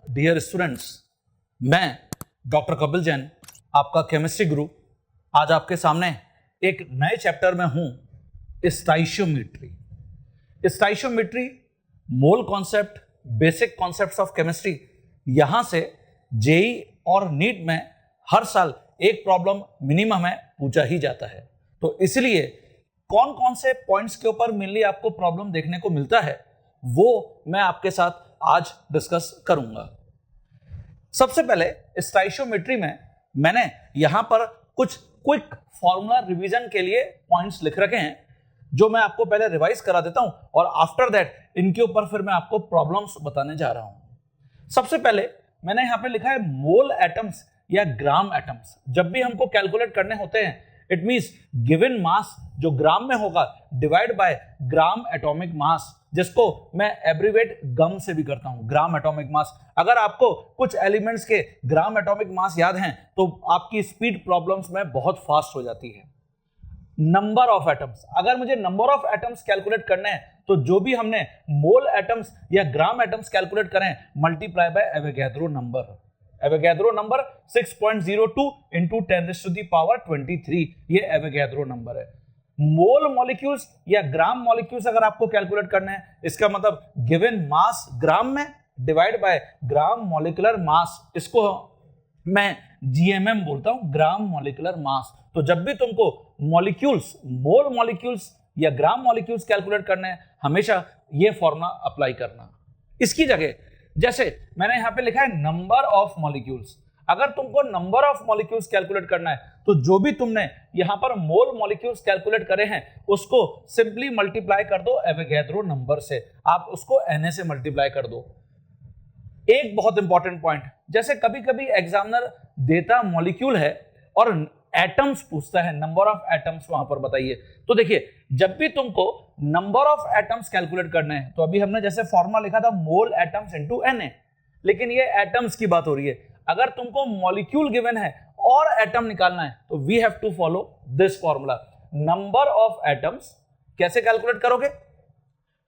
Dear students, मैं doctor Kapil Jain, आपका chemistry गुरु, आज आपके सामने एक नए चैप्टर में हूं, stoichiometry. Stoichiometry mole concept, basic concepts of chemistry. यहां से जेई और नीट में हर साल एक प्रॉब्लम मिनिमम है पूछा ही जाता है। तो इसलिए कौन कौन से पॉइंट्स के ऊपर मेनली आपको प्रॉब्लम देखने को मिलता है वो मैं आपके साथ आज डिस्कस करूंगा। सबसे पहले स्टोइशियोमेट्री में मैंने यहां पर कुछ क्विक फॉर्मूला रिवीजन के लिए पॉइंट्स लिख रखे हैं जो मैं आपको पहले रिवाइज करा देता हूं और आफ्टर दैट इनके ऊपर फिर मैं आपको प्रॉब्लम्स बताने जा रहा हूं। सबसे पहले मैंने यहां पे लिखा है मोल एटम्स या ग्राम एटम्स। जब भी हमको कैलकुलेट करने होते हैं इट मींस गिवन मास जो ग्राम में होगा divide by gram atomic mass, जिसको मैं एब्रीवेट गम से भी करता हूं, ग्राम एटॉमिक मास। अगर आपको कुछ एलिमेंट्स के ग्राम एटॉमिक मास याद हैं तो आपकी स्पीड प्रॉब्लम्स में बहुत फास्ट हो जाती है। नंबर ऑफ एटम्स, अगर मुझे नंबर ऑफ एटम्स कैलकुलेट करने हैं तो जो भी हमने मोल एटम्स या ग्राम एटम्स कैलकुलेट करें multiply by Avogadro number. Avogadro number 6.02 into 10⁻23, ये एवोगैड्रो नंबर है। मोल मॉलिक्यूल्स या ग्राम मॉलिक्यूल्स अगर आपको कैलकुलेट करना है, इसका मतलब गिवन मास ग्राम में divide by gram molecular mass, इसको मैं जीएमएम बोलता हूं, ग्राम मॉलिक्यूलर मास। तो जब भी तुमको मॉलिक्यूल्स, मोल मॉलिक्यूल्स या ग्राम मॉलिक्यूल्स कैलकुलेट करने हैं हमेशा ये फॉर्मूला अप्लाई करना। इसकी जगह जैसे मैंने यहां पे लिखा है नंबर ऑफ मॉलिक्यूल्स, अगर तुमको नंबर ऑफ मॉलिक्यूल्स कैलकुलेट करना है तो जो भी तुमने यहां पर मोल मॉलिक्यूल्स कैलकुलेट करे हैं उसको सिंपली मल्टीप्लाई कर दो एवोगैड्रो नंबर से, आप उसको Na से मल्टीप्लाई कर दो। एक बहुत इंपॉर्टेंट पॉइंट, जैसे कभी कभी एग्जामिनर देता मॉलिक्यूल है और एटम्स पूछता है, नंबर ऑफ एटम्स वहां पर बताइए। तो देखिए जब भी तुमको नंबर ऑफ एटम्स कैलकुलेट करने हैं तो अभी हमने जैसे फॉर्मूला लिखा था मोल एटम्स इनटू Na, लेकिन ये एटम्स की बात हो रही है। अगर तुमको मॉलिक्यूल गिवन है और एटम निकालना है तो we have to follow this formula. Number of atoms कैसे कैलकुलेट करोगे,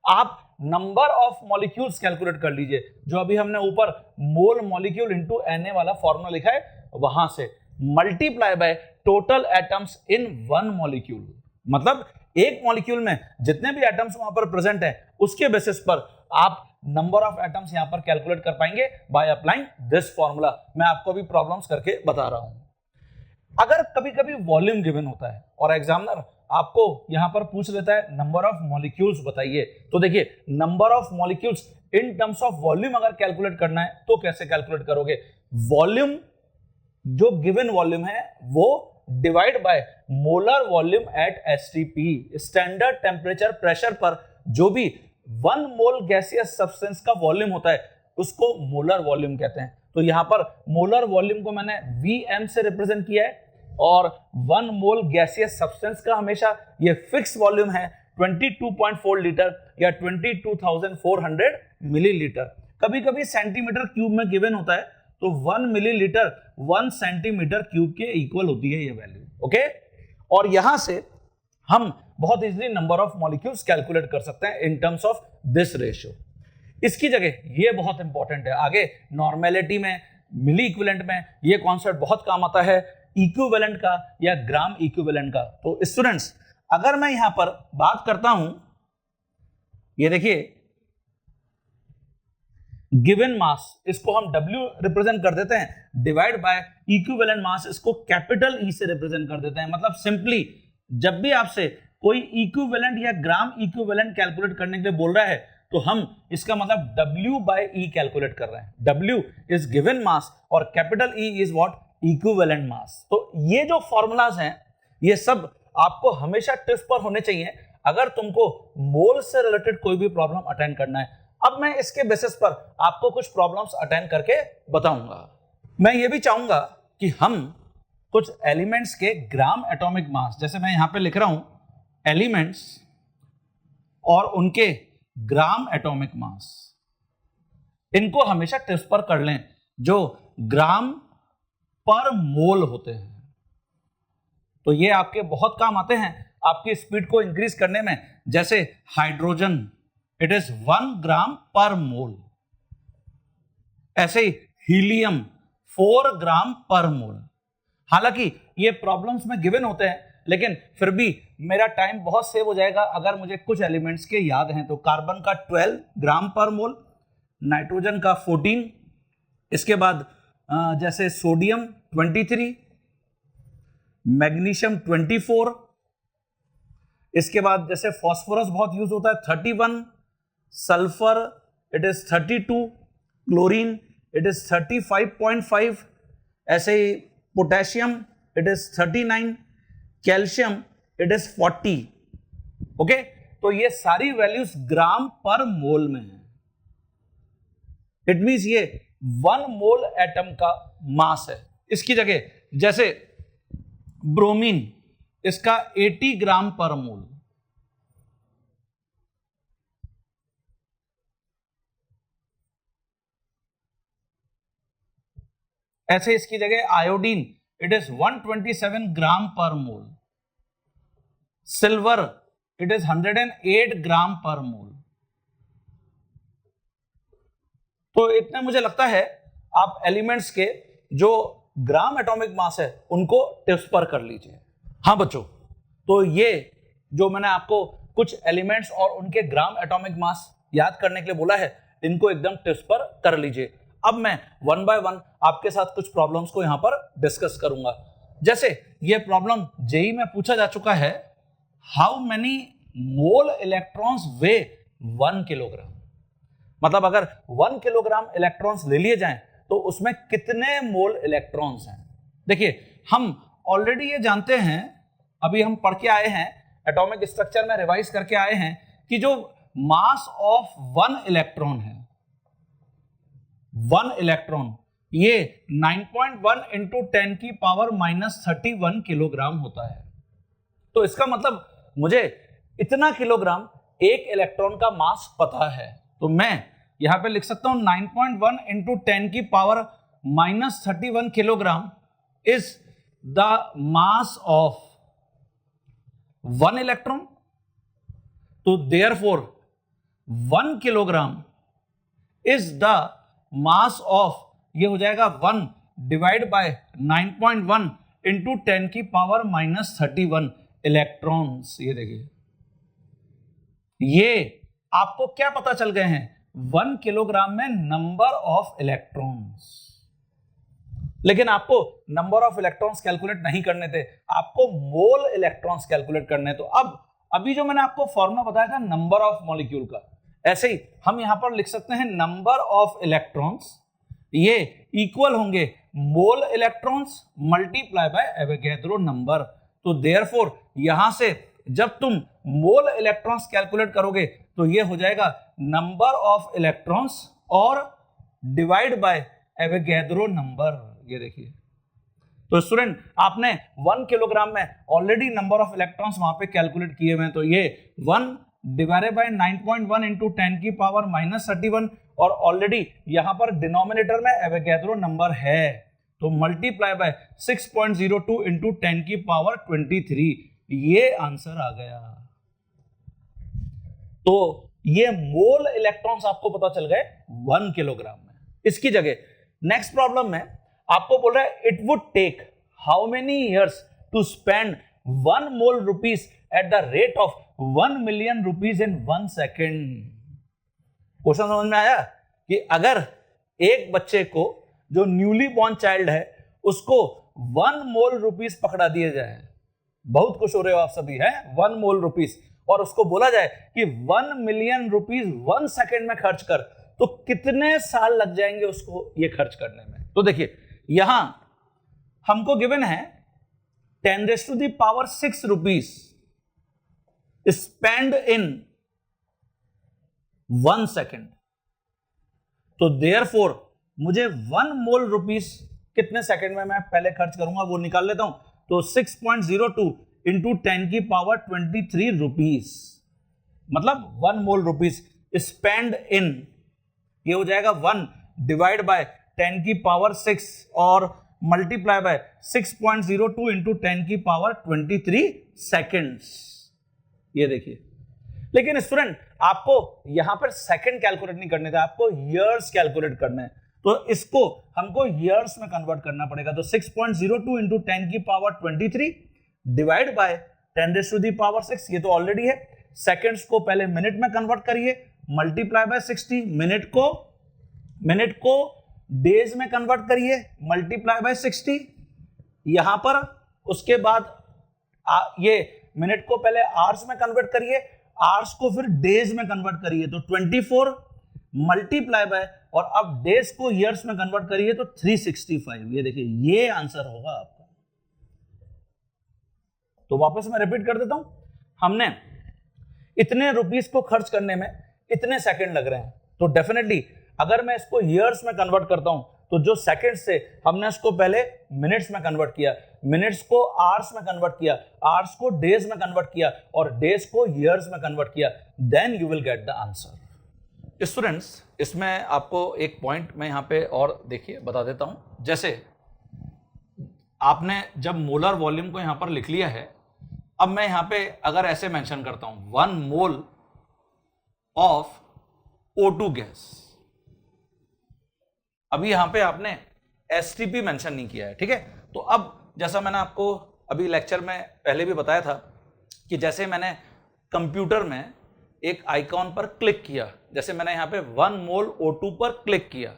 आप नंबर ऑफ मॉलिक्यूल्स कैलकुलेट कर लीजिए, जो अभी हमने ऊपर मोल मॉलिक्यूल इनटू Na वाला फॉर्मूला लिखा है वहां से, multiply by total atoms in one molecule. मतलब एक मॉलिक्यूल में जितने भी एटम्स वहां पर प्रेजेंट हैं उसके बेसिस पर आप नंबर ऑफ एटम्स यहां पर कैलकुलेट कर पाएंगे बाय अप्लाइंग दिस फॉर्मूला। मैं आपको भी प्रॉब्लम्स करके बता रहा हूं। अगर कभी कभी वॉल्यूम गिवन होता है और एग्जामिनर आपको यहां पर पूछ लेता है नंबर ऑफ मॉलिक्यूल्स बताइए, तो देखिए number of molecules in terms of volume अगर कैलकुलेट करना है तो कैसे कैलकुलेट करोगे। वॉल्यूम, जो गिवन वॉल्यूम है वो divide by molar volume at STP, standard temperature pressure पर जो भी 1 मोल गैसियस सब्सटेंस का वॉल्यूम होता है उसको मोलर वॉल्यूम कहते हैं। तो यहां पर मोलर वॉल्यूम को मैंने Vm से रिप्रेजेंट किया है और 1 मोल गैसियस सब्सटेंस का हमेशा ये फिक्स वॉल्यूम है 22.4 लीटर या 22,400 मिलीलीटर। कभी कभी सेंटीमीटर क्यूब में गिवन होता है तो 1 मिलीलीटर 1 सेंटीमीटर क्यूब के इक्वल होती है ये वैल्यू, ओके। और यहां से हम बहुत easily number of molecules calculate कर सकते हैं in terms of this ratio. इसकी जगह ये बहुत इंपॉर्टेंट है, आगे नॉर्मेलिटी में, मिली इक्विवेलेंट में ये कॉन्सेप्ट बहुत काम आता है, इक्विवेलेंट का या ग्राम इक्विवेलेंट का। तो स्टूडेंट्स अगर मैं यहां पर बात करता हूं, ये देखिए गिवन मास, इसको हम W रिप्रेजेंट कर देते हैं, डिवाइड बाय इक्विवेलेंट मास, इसको कैपिटल E से रिप्रेजेंट कर देते हैं। मतलब सिंपली जब भी आपसे कोई इक्विवेलेंट या ग्राम इक्विवेलेंट कैलकुलेट करने के लिए बोल रहा है तो हम इसका मतलब W बाय E कैलकुलेट कर रहे हैं। W इज गिवन मास और capital E is what, equivalent mass. तो ये जो फॉर्मूलाज हैं ये सब आपको हमेशा टिप्स पर होने चाहिए अगर तुमको मोल से रिलेटेड कोई भी प्रॉब्लम अटेंड करना है। अब मैं इसके बेसिस पर आपको कुछ प्रॉब्लम्स अटेंड करके बताऊंगा। मैं ये भी चाहूंगा कि हम कुछ एलिमेंट्स के ग्राम एटॉमिक मास, जैसे मैं यहां पे लिख रहा हूं एलिमेंट्स और उनके ग्राम एटॉमिक मास, इनको हमेशा टिप्स पर कर लें जो ग्राम पर मोल होते हैं। तो ये आपके बहुत काम आते हैं आपकी स्पीड को इंक्रीज करने में। जैसे हाइड्रोजन, इट इज 1 ग्राम पर मोल। ऐसे ही हीलियम 4 ग्राम पर मोल। हालांकि ये प्रॉब्लम्स में गिवन होते हैं, लेकिन फिर भी मेरा टाइम बहुत सेव हो जाएगा अगर मुझे कुछ एलिमेंट्स के याद हैं। तो कार्बन का 12 ग्राम पर मोल, नाइट्रोजन का 14, इसके बाद जैसे सोडियम 23, मैग्नीशियम 24, इसके बाद जैसे फास्फोरस बहुत यूज होता है 31, sulphur it is 32, chlorine it is 35.5, ऐसे ही potassium it is 39, calcium it is 40। Okay, तो ये सारी वैल्यूज ग्राम पर मोल में है। इट मींस ये 1 मोल एटम का मास है। इसकी जगह जैसे ब्रोमीन, इसका 80 ग्राम पर मोल, ऐसे इसकी जगह आयोडीन इट इज 127 ग्राम पर मोल, सिल्वर इट इज 108 ग्राम पर मोल। तो इतने मुझे लगता है आप एलिमेंट्स के जो ग्राम एटॉमिक मास है उनको टिप्स पर कर लीजिए। हाँ बच्चों, तो ये जो मैंने आपको कुछ एलिमेंट्स और उनके ग्राम एटॉमिक मास याद करने के लिए बोला है, इनको एकदम टिप्स पर कर लीजिए। अब मैं 1 बाय 1 आपके साथ कुछ प्रॉब्लम्स को यहां पर डिस्कस करूंगा। जैसे ये प्रॉब्लम जेई में पूछा जा चुका है, how many mole electrons way 1 kilogram. मतलब अगर 1 किलोग्राम इलेक्ट्रॉन्स ले लिए जाएं तो उसमें कितने मोल इलेक्ट्रॉन्स हैं। देखिए, हम ऑलरेडी ये जानते हैं, अभी हम पढ़ के आए हैं, एटॉमिक स्ट्रक्चर में रिवाइज करके आए हैं कि जो मास ऑफ 1 इलेक्ट्रॉन है, 1 इलेक्ट्रॉन, ये 9.1 इंटू 10 की पावर -31 किलोग्राम होता है। तो इसका मतलब मुझे इतना किलोग्राम एक इलेक्ट्रॉन का मास पता है, तो मैं यहां पे लिख सकता हूं 9.1 इंटू 10 की power -31 kilogram is the mass of 1 electron. तो therefore 1 kilogram is the mass of, ये हो जाएगा 1 डिवाइड बाय 9.1 इंटू 10 की पावर -31 इलेक्ट्रॉन्स। ये देखिए, ये आपको क्या पता चल गए हैं, 1 किलोग्राम में नंबर ऑफ इलेक्ट्रॉन्स। लेकिन आपको नंबर ऑफ इलेक्ट्रॉन्स कैलकुलेट नहीं करने थे, आपको मोल इलेक्ट्रॉन्स कैलकुलेट करने। तो अब अभी जो मैंने आपको फॉर्मूला बताया था नंबर ऑफ मॉलिक्यूल का, ऐसे ही हम यहां पर लिख सकते हैं नंबर ऑफ इलेक्ट्रॉन्स, ये इक्वल होंगे मोल electrons multiply by Avogadro number. तो देयरफॉर यहां से जब तुम मोल इलेक्ट्रॉन्स कैलकुलेट करोगे तो ये हो जाएगा नंबर ऑफ इलेक्ट्रॉन्स और डिवाइड बाय एवोगैड्रो नंबर। ये देखिए, तो स्टूडेंट आपने 1 किलोग्राम में ऑलरेडी नंबर ऑफ इलेक्ट्रॉन्स वहां पे कैलकुलेट किए हुए हैं। तो ये 1 डिवाइडेड बाय 9.1 इंटू 10 की पावर -31, और ऑलरेडी यहां पर डिनोमिनेटर में एवोगैड्रो नंबर है, तो मल्टीप्लाई बाय 6.02 इंटू 10 की पावर 23, ये आंसर आ गया। तो ये मोल इलेक्ट्रॉन्स आपको पता चल गए 1 किलोग्राम में। इसकी जगह नेक्स्ट प्रॉब्लम में आपको बोल रहा है it would take how many years to spend 1 mole rupees at the rate of 1 million rupees in 1 second. Question समझ में आया कि अगर एक बच्चे को, जो न्यूली बॉर्न चाइल्ड है, उसको 1 मोल रुपीज पकड़ा दिए जाए, बहुत खुश हो रहे हो आप सभी हैं, 1 मोल रुपीज, और उसको बोला जाए कि 1 मिलियन रुपीज 1 सेकेंड में खर्च कर, तो कितने साल लग जाएंगे उसको ये खर्च करने में। तो देखिए, यहां हमको गिवन है 10⁻⁶ रुपीज स्पेंड इन 1 सेकेंड। तो देयरफॉर मुझे 1 मोल रुपीज कितने सेकेंड में मैं पहले खर्च करूंगा वो निकाल लेता हूं। तो 6.02 इंटू 10 की पावर 23 रुपीज, मतलब 1 मोल रुपीज स्पेंड इन, ये हो जाएगा 1 डिवाइड बाय 10 की पावर 6 और मल्टीप्लाई बाय 6.02 इंटू 10 की पावर 23 सेकेंड्स। ये देखिए, लेकिन स्टूडेंट आपको यहां पर सेकंड कैलकुलेट नहीं करने थे, आपको ईयर्स कैलकुलेट करने हैं। तो इसको हमको ईयर्स में कन्वर्ट करना पड़ेगा। तो 6.02 इंटू 10 की power 23 divide by 10 raise to the power 6, ये तो ऑलरेडी है। सेकंड्स को पहले मिनट में कन्वर्ट करिए, मल्टीप्लाई बाय 60, मिनट को डेज में कन्वर्ट करिए, मल्टीप्लाई बाय 60 यहां पर। उसके बाद ये मिनट को पहले आवर्स में कन्वर्ट करिए, आवर्स को फिर डेज में कन्वर्ट करिए, तो 24 मल्टीप्लाई बाय, और अब डेज को ईयर्स में कन्वर्ट करिए तो 365। ये देखिए, ये आंसर होगा आपका। तो वापस मैं रिपीट कर देता हूं, हमने इतने रुपीस को खर्च करने में इतने सेकंड लग रहे हैं, तो डेफिनेटली अगर मैं इसको ईयर्स में कन्वर्ट करता हूं तो जो सेकंड्स से हमने इसको पहले मिनट्स में कन्वर्ट किया, मिनट्स को आवर्स में कन्वर्ट किया, आवर्स को डेज में कन्वर्ट किया, और डेज को ईयर्स में कन्वर्ट किया, then you will get the answer. Students, इसमें आपको एक पॉइंट मैं यहां पे और देखिए बता देता हूं। जैसे आपने जब मोलर वॉल्यूम को यहां पर लिख लिया है, अब मैं यहां पे अगर ऐसे मेंशन करता हूं 1 मोल ऑफ O2 गैस, अभी यहां पे आपने एसटीपी मेंशन नहीं किया है, ठीक है। तो अब जैसा मैंने आपको अभी लेक्चर में पहले भी बताया था कि जैसे मैंने कंप्यूटर में एक आइकॉन पर क्लिक किया, जैसे मैंने यहां पे 1 मोल O2 पर क्लिक किया,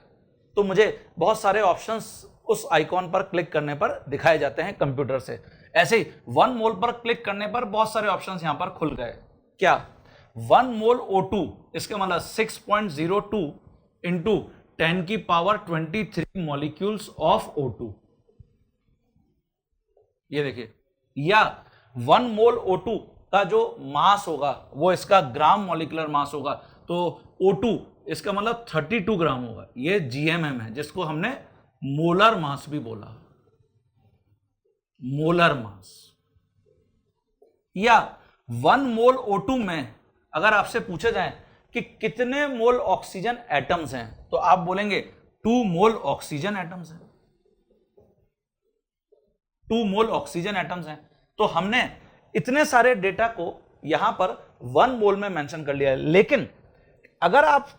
तो मुझे बहुत सारे ऑप्शंस उस आइकॉन पर क्लिक करने पर दिखाए जाते हैं कंप्यूटर से। ऐसे ही 1 मोल पर क्लिक करने पर बहुत सारे ऑप्शंस यहां पर खुल गए। क्या 1 मोल O2, इसके मतलब 6.02 इंटू 10 की पावर 23 मॉलिक्यूल्स ऑफ O2, ये देखिए, या 1 मोल O2 का जो मास होगा वो इसका ग्राम मॉलिक्यूलर मास होगा, तो O2 इसका मतलब 32 ग्राम होगा। ये GMM है, जिसको हमने मोलर मास भी बोला, मोलर मास। या 1 मोल O2 में अगर आपसे पूछा जाए कि कितने मोल ऑक्सीजन एटम्स हैं, तो आप बोलेंगे 2 मोल ऑक्सीजन एटम्स हैं, 2 मोल ऑक्सीजन एटम्स हैं। तो हमने इतने सारे डेटा को यहां पर 1 मोल में मेंशन कर लिया है। लेकिन अगर आप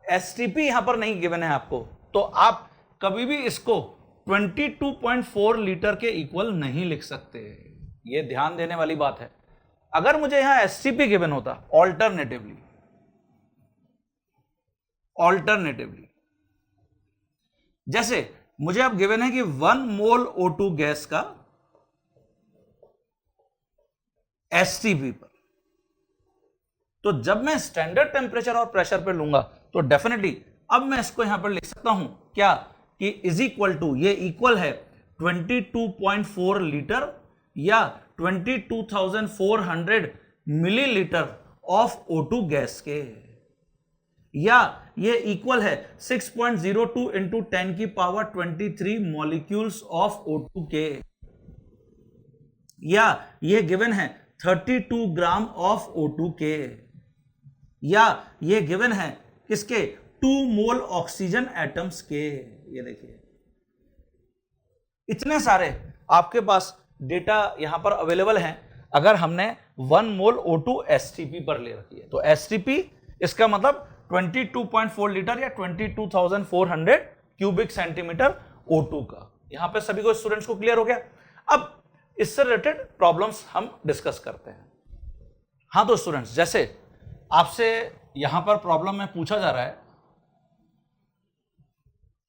एसटीपी यहां पर नहीं गिवन है आपको, तो आप कभी भी इसको 22.4 लीटर के इक्वल नहीं लिख सकते। यह ध्यान देने वाली बात है। अगर मुझे यहां एसटीपी गिवन होता ऑल्टरनेटिवली, जैसे मुझे अब गिवन है कि 1 मोल O2 गैस का एसटीपी पर, तो जब मैं स्टैंडर्ड टेम्परेचर और प्रेशर पे लूंगा तो डेफिनेटली अब मैं इसको यहां पर लिख सकता हूं क्या, कि इज इक्वल टू, ये इक्वल है 22.4 लीटर या 22,400 मिलीलीटर ऑफ O2 गैस के, या ये इक्वल है 6.02 इंटू 10 की पावर 23 मॉलिक्यूल्स ऑफ O2 के, या ये गिवन है 32 ग्राम ऑफ O2 के, या ये गिवन है किसके, 2 मोल ऑक्सीजन एटम्स के। ये देखिए, इतने सारे आपके पास डेटा यहां पर अवेलेबल हैं। अगर हमने 1 मोल O2 एसटीपी पर ले रखी है, तो एसटीपी इसका मतलब 22.4 लीटर या 22,400 क्यूबिक सेंटीमीटर O2 का। यहां पे सभी को, स्टूडेंट्स को क्लियर हो गया। अब इससे रिलेटेड प्रॉब्लम्स हम डिस्कस करते हैं। हां तो स्टूडेंट्स, जैसे आपसे यहां पर प्रॉब्लम में पूछा जा रहा है,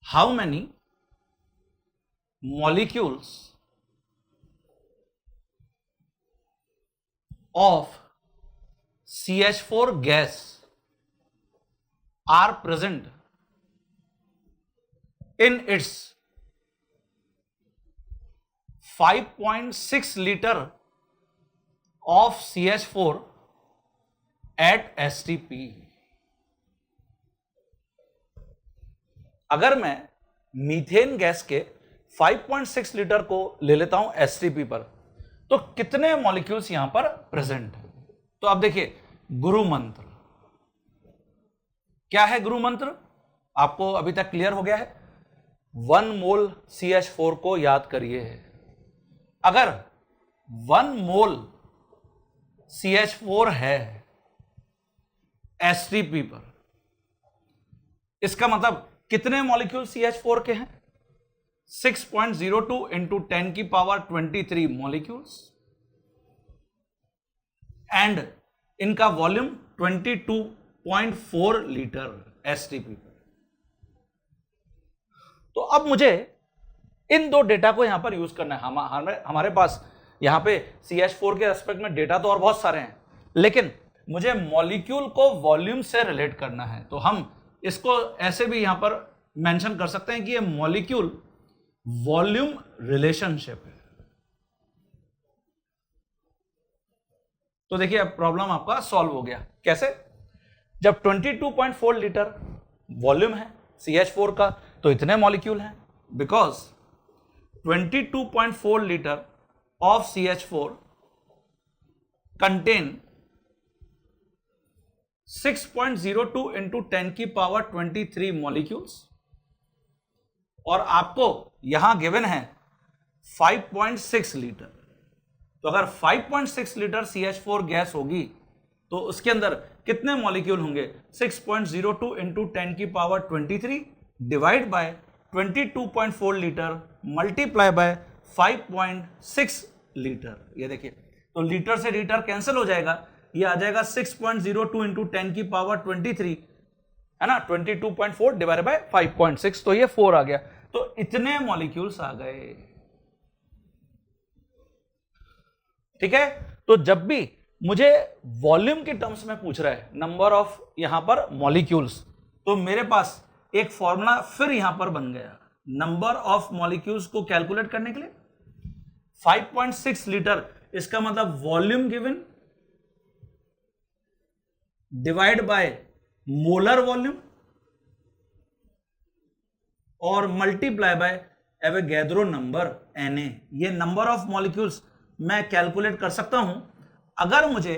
how many molecules of CH4 gas are present in its 5.6 liter of CH4 at STP। अगर मैं मीथेन गैस के 5.6 लीटर को ले लेता हूं STP पर, तो कितने मॉलिक्यूल्स यहां पर प्रेजेंट है। तो आप देखिए, गुरु मंत्र क्या है। गुरु मंत्र आपको अभी तक क्लियर हो गया है। 1 मोल CH4 को याद करिए। अगर 1 मोल CH4 है STP पर, इसका मतलब कितने मॉलिक्यूल CH4 के हैं? 6.02 इंटू 10 की पावर 23 मॉलिक्यूल्स, एंड इनका वॉल्यूम 22.4 लीटर STP पर। तो अब मुझे इन दो डेटा को यहां पर यूज करना है। हमारे पास यहां पे CH4 के रेस्पेक्ट में डेटा तो और बहुत सारे हैं, लेकिन मुझे मॉलिक्यूल को वॉल्यूम से रिलेट करना है। तो हम इसको ऐसे भी यहां पर मेंशन कर सकते हैं कि ये मॉलिक्यूल वॉल्यूम रिलेशनशिप है। तो देखिए अब प्रॉब्लम आपका सॉल्व हो गया। कैसे? जब 22.4 लीटर वॉल्यूम है CH4 का, तो इतने मॉलिक्यूल हैं, because 22.4 litre of CH4 contain 6.02 into 10 की पावर 23 मॉलिक्यूल्स, और आपको यहां गिवन है 5.6 लीटर। तो अगर 5.6 लीटर CH4 गैस होगी तो उसके अंदर कितने मॉलिक्यूल होंगे? 6.02 इंटू 10 की power 23 divide bye 22.4 litre multiply by 5.6 litre. ये देखिए, तो लीटर से लीटर कैंसिल हो जाएगा, ये आ जाएगा 6.02 इंटू 10 की पावर 23, है ना, 22.4 डिवाइड बाय 5.6, तो ये 4 आ गया। तो इतने मॉलिक्यूल्स आ गए। ठीक है, तो जब भी मुझे वॉल्यूम के टर्म्स में पूछ रहा है, नंबर ऑफ यहां पर मॉलिक्यूल्स, तो मेरे पास एक फॉर्मूला फिर यहां पर बन गया नंबर ऑफ मॉलिक्यूल्स को कैलकुलेट करने के लिए। 5.6 लीटर, इसका मतलब volume given divide by molar volume और multiply by Avogadro number Na। ये नंबर ऑफ मॉलिक्यूल्स मैं कैलकुलेट कर सकता हूं। अगर मुझे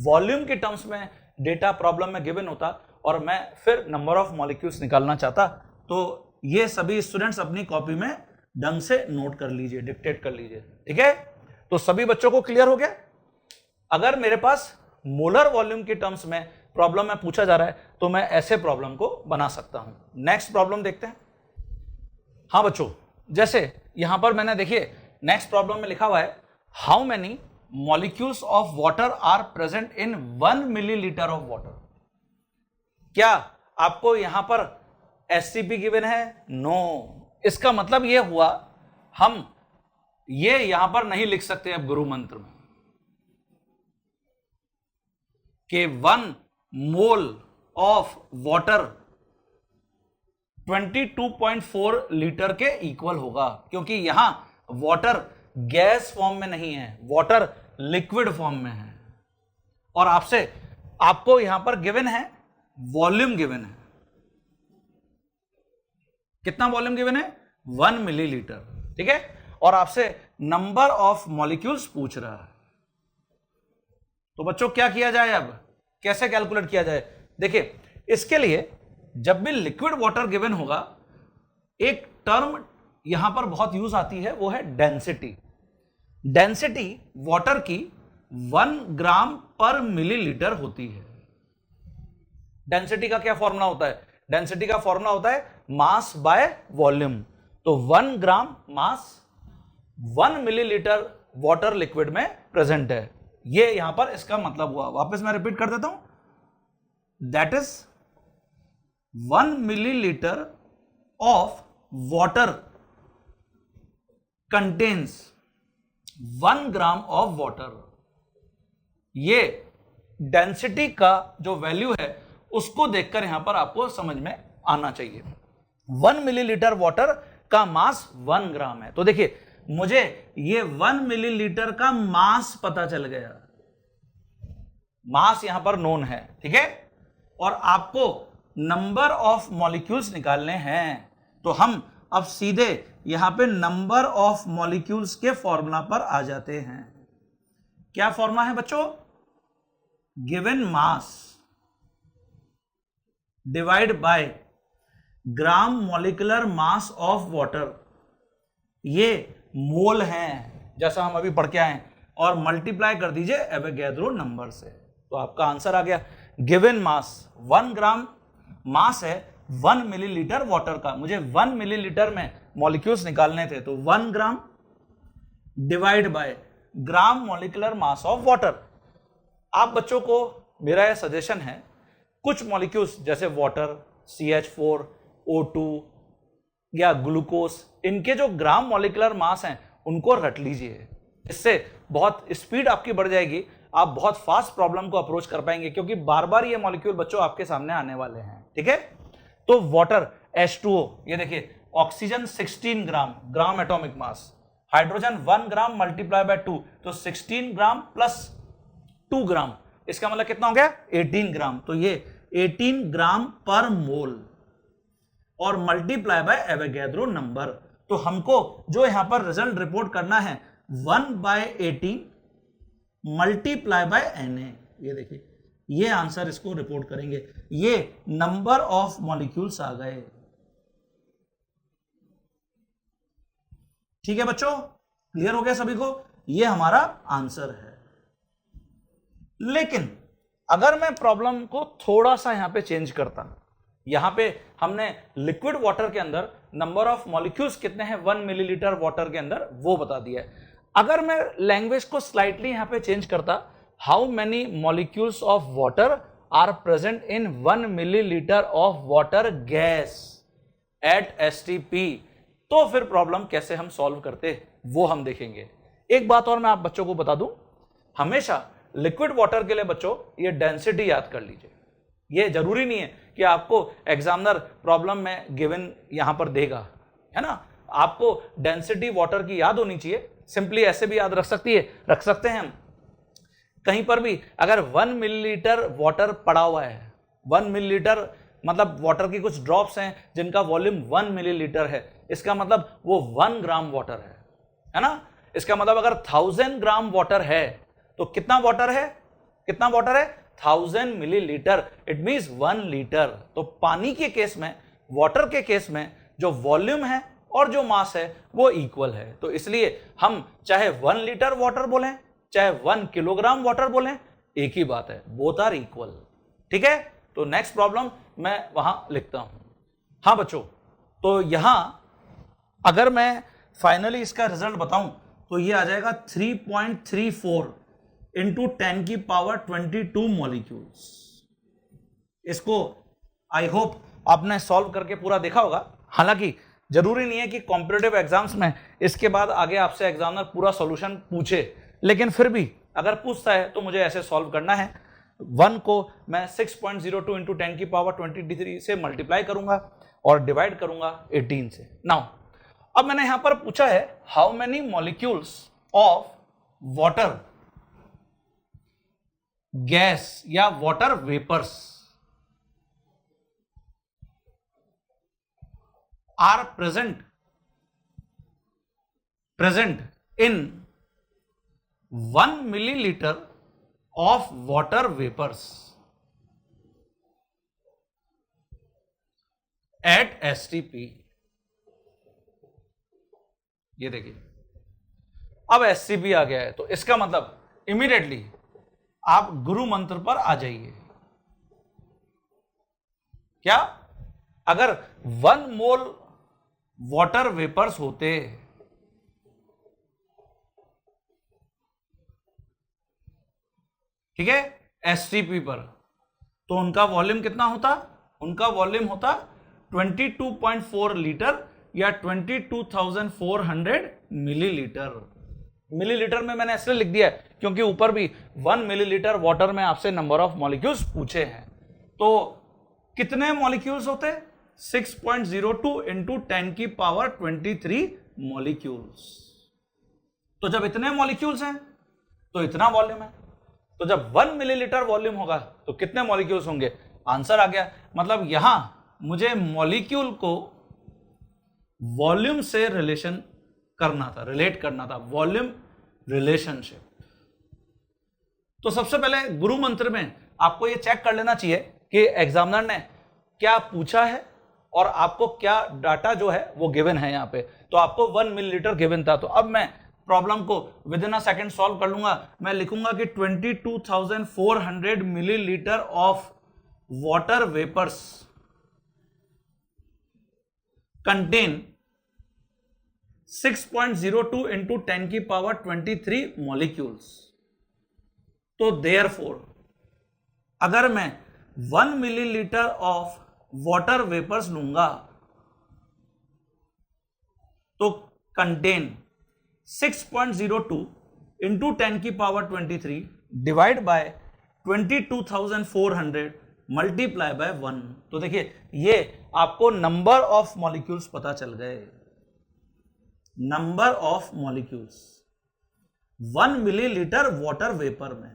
वॉल्यूम के टर्म्स में डेटा प्रॉब्लम में गिवन होता और मैं फिर नंबर ऑफ मॉलिक्यूल्स निकालना चाहता, तो ये सभी स्टूडेंट्स अपनी कॉपी में ढंग से नोट कर लीजिए, डिक्टेट कर लीजिए। ठीक है, तो सभी बच्चों को क्लियर हो गया? अगर मेरे पास मोलर वॉल्यूम के टर्म्स में प्रॉब्लम में पूछा जा रहा है तो मैं ऐसे प्रॉब्लम को बना सकता हूं। नेक्स्ट प्रॉब्लम देखते हैं। हाँ बच्चों, जैसे यहां पर मैंने देखिए नेक्स्ट प्रॉब्लम में लिखा हुआ है, how many molecules of water are present in 1 millilitre of water. क्या आपको यहां पर STP गिवन है? नो। इसका मतलब यह हुआ हम ये यहां पर नहीं लिख सकते अब गुरु मंत्र में कि 1 मोल ऑफ वाटर 22.4 लीटर के इक्वल होगा, क्योंकि यहां वाटर गैस फॉर्म में नहीं है, वाटर लिक्विड फॉर्म में है। और आपको यहां पर गिवन है वॉल्यूम गिवन है। कितना वॉल्यूम गिवन है? 1 मिलीलीटर। ठीक है, और आपसे नंबर ऑफ मॉलिक्यूल्स पूछ रहा है। तो बच्चों क्या किया जाए, अब कैसे कैलकुलेट किया जाए? देखिए, इसके लिए जब भी लिक्विड वाटर गिवन होगा, एक टर्म यहां पर बहुत यूज आती है, वो है डेंसिटी। डेंसिटी वाटर की 1 ग्राम पर मिलीलीटर होती है। डेंसिटी का क्या फॉर्मूला होता है? डेंसिटी का फॉर्मूला होता है मास बाय वॉल्यूम। तो 1 ग्राम मास 1 मिलीलीटर वाटर लिक्विड में प्रेजेंट है। ये यहां पर इसका मतलब हुआ। वापस मैं रिपीट कर देता हूं, that is 1 millilitre of water contains 1 gram of water. ये डेंसिटी का जो वैल्यू है उसको देखकर यहां पर आपको समझ में आना चाहिए। 1 मिलीलीटर वाटर का मास 1 ग्राम है। तो देखिए, मुझे ये 1 मिलीलीटर का मास पता चल गया, मास यहां पर नोन है। ठीक है, और आपको नंबर ऑफ मॉलिक्यूल्स निकालने हैं, तो हम अब सीधे यहां पे नंबर ऑफ मॉलिक्यूल्स के फॉर्मूला पर आ जाते हैं। क्या फॉर्मूला है बच्चों? Given mass divide by gram molecular mass of water. ये मोल हैं जैसा हम अभी पढ़ के आए, और मल्टीप्लाई कर दीजिए एवोगैड्रो नंबर से, तो आपका आंसर आ गया। गिवन मास 1 ग्राम मास है 1 मिलीलीटर वाटर का, मुझे 1 मिलीलीटर में मॉलिक्यूल्स निकालने थे, तो 1 ग्राम divide bye gram molecular mass of water. आप बच्चों को मेरा यह सजेशन है, कुछ मॉलिक्यूल्स जैसे वाटर, CH4, O2 या ग्लूकोज, इनके जो ग्राम मॉलिक्यूलर मास हैं उनको रट लीजिए। इससे बहुत स्पीड आपकी बढ़ जाएगी, आप बहुत फास्ट प्रॉब्लम को अप्रोच कर पाएंगे, क्योंकि बार बार ये मॉलिक्यूल बच्चों आपके सामने आने वाले हैं। ठीक है, तो वाटर H2O, ये देखिए oxygen 16 gram, gram atomic mass, hydrogen 1 gram multiply by 2, तो 16 ग्राम प्लस 2 ग्राम, इसका मतलब कितना हो गया 18 ग्राम। तो ये 18 ग्राम पर मोल और मल्टीप्लाई बाय एवोगैड्रो नंबर। तो हमको जो यहां पर रिजल्ट रिपोर्ट करना है 1/18 मल्टीप्लाई बाय Na, ये देखिए ये आंसर इसको रिपोर्ट करेंगे, ये नंबर ऑफ मॉलिक्यूल्स आ गए। ठीक है बच्चों, क्लियर हो गया सभी को, ये हमारा आंसर है। लेकिन अगर मैं प्रॉब्लम को थोड़ा सा यहां पे चेंज करता, यहां पे हमने लिक्विड वाटर के अंदर नंबर ऑफ मॉलिक्यूल्स कितने हैं 1 मिलीलीटर वाटर के अंदर वो बता दिया है। अगर मैं लैंग्वेज को स्लाइटली यहां पे चेंज करता, how many molecules of water are present in 1 millilitre of water gas at STP, तो फिर प्रॉब्लम कैसे हम सॉल्व करते वो हम देखेंगे। एक बात और मैं आप बच्चों को बता दूं, हमेशा लिक्विड वाटर के लिए बच्चों ये डेंसिटी याद कर लीजिए। ये जरूरी नहीं है कि आपको एग्जामिनर प्रॉब्लम में गिवन यहां पर देगा, है ना, आपको डेंसिटी वाटर की याद होनी चाहिए। सिंपली ऐसे भी याद रख सकते हैं हम, कहीं पर भी अगर 1 मिलीलीटर वाटर पड़ा हुआ है, 1 मिलीलीटर मतलब वाटर की कुछ ड्रॉप्स हैं जिनका वॉल्यूम 1 मिलीलीटर है, इसका मतलब वो 1 ग्राम वाटर है ना। इसका मतलब अगर 1000 ग्राम वाटर है तो कितना वाटर है, 1000 मिलीलीटर, इट मींस 1 लीटर। तो पानी के केस में, वाटर के केस में जो वॉल्यूम है और जो मास है वो इक्वल है। तो इसलिए हम चाहे 1 लीटर वाटर बोलें चाहे 1 किलोग्राम वाटर बोलें, एक ही बात है, बोथ आर इक्वल। ठीक है, तो नेक्स्ट प्रॉब्लम मैं वहां लिखता हूं। हाँ बच्चों, तो यहां अगर मैं फाइनली इसका रिजल्ट बताऊं तो ये आ जाएगा 3.34 इंटू 10 की पावर 22 मॉलिक्यूल्स। इसको आई होप आपने सॉल्व करके पूरा देखा होगा। हालांकि जरूरी नहीं है कि कॉम्पिटिटिव एग्जाम्स में इसके बाद आगे आपसे एग्जामिनर पूरा सॉल्यूशन पूछे, लेकिन फिर भी अगर पूछता है तो मुझे ऐसे सॉल्व करना है। 1 को मैं 6.02 इंटू 10 की पावर 23 से मल्टीप्लाई करूंगा और डिवाइड करूंगा 18 से। नाउ अब मैंने यहां पर पूछा है how many molecules of water gas या water vapours are present in 1 millilitre of water vapours at STP। ये देखिए अब STP आ गया है, तो इसका मतलब इमीडिएटली आप गुरु मंत्र पर आ जाइए। क्या, अगर 1 मोल वाटर वेपर्स होते, ठीक है, STP पर, तो उनका वॉल्यूम कितना होता, उनका वॉल्यूम होता 22.4 लीटर या 22,400 मिलीलीटर। मिलीलीटर में मैंने इसलिए लिख दिया है क्योंकि ऊपर भी 1 मिलीलीटर वाटर में आपसे नंबर ऑफ मॉलिक्यूल्स पूछे हैं। तो कितने मॉलिक्यूल्स होते, 6.02 इंटू 10 की पावर 23 मॉलिक्यूल्स। तो जब इतने मॉलिक्यूल्स हैं तो इतना वॉल्यूम है, तो जब 1 मिलीलीटर वॉल्यूम होगा तो कितने मॉलिक्यूल्स होंगे, आंसर आ गया। मतलब यहां मुझे मॉलिक्यूल को वॉल्यूम से रिलेट करना था, वॉल्यूम रिलेशनशिप। तो सबसे पहले गुरु मंत्र में आपको यह चेक कर लेना चाहिए कि एग्जामिनर ने क्या पूछा है और आपको क्या डाटा जो है वो गिवन है। यहां पे तो आपको 1 मिलीलीटर गिवन था, तो अब मैं प्रॉब्लम को within a second solve कर लूंगा। मैं लिखूंगा कि 22,400 millilitre of water vapours contain 6.02 into 10 की पावर 23 मॉलिक्यूल्स। तो देयरफॉर अगर मैं 1 मिलीलीटर ऑफ वाटर वेपर्स लूंगा तो कंटेन 6.02 इंटू 10 की power 23 divide bye 22,400 multiply by 1। तो देखिए ये आपको नंबर ऑफ मॉलिक्यूल्स पता चल गए, number of molecules 1 millilitre water vapour में।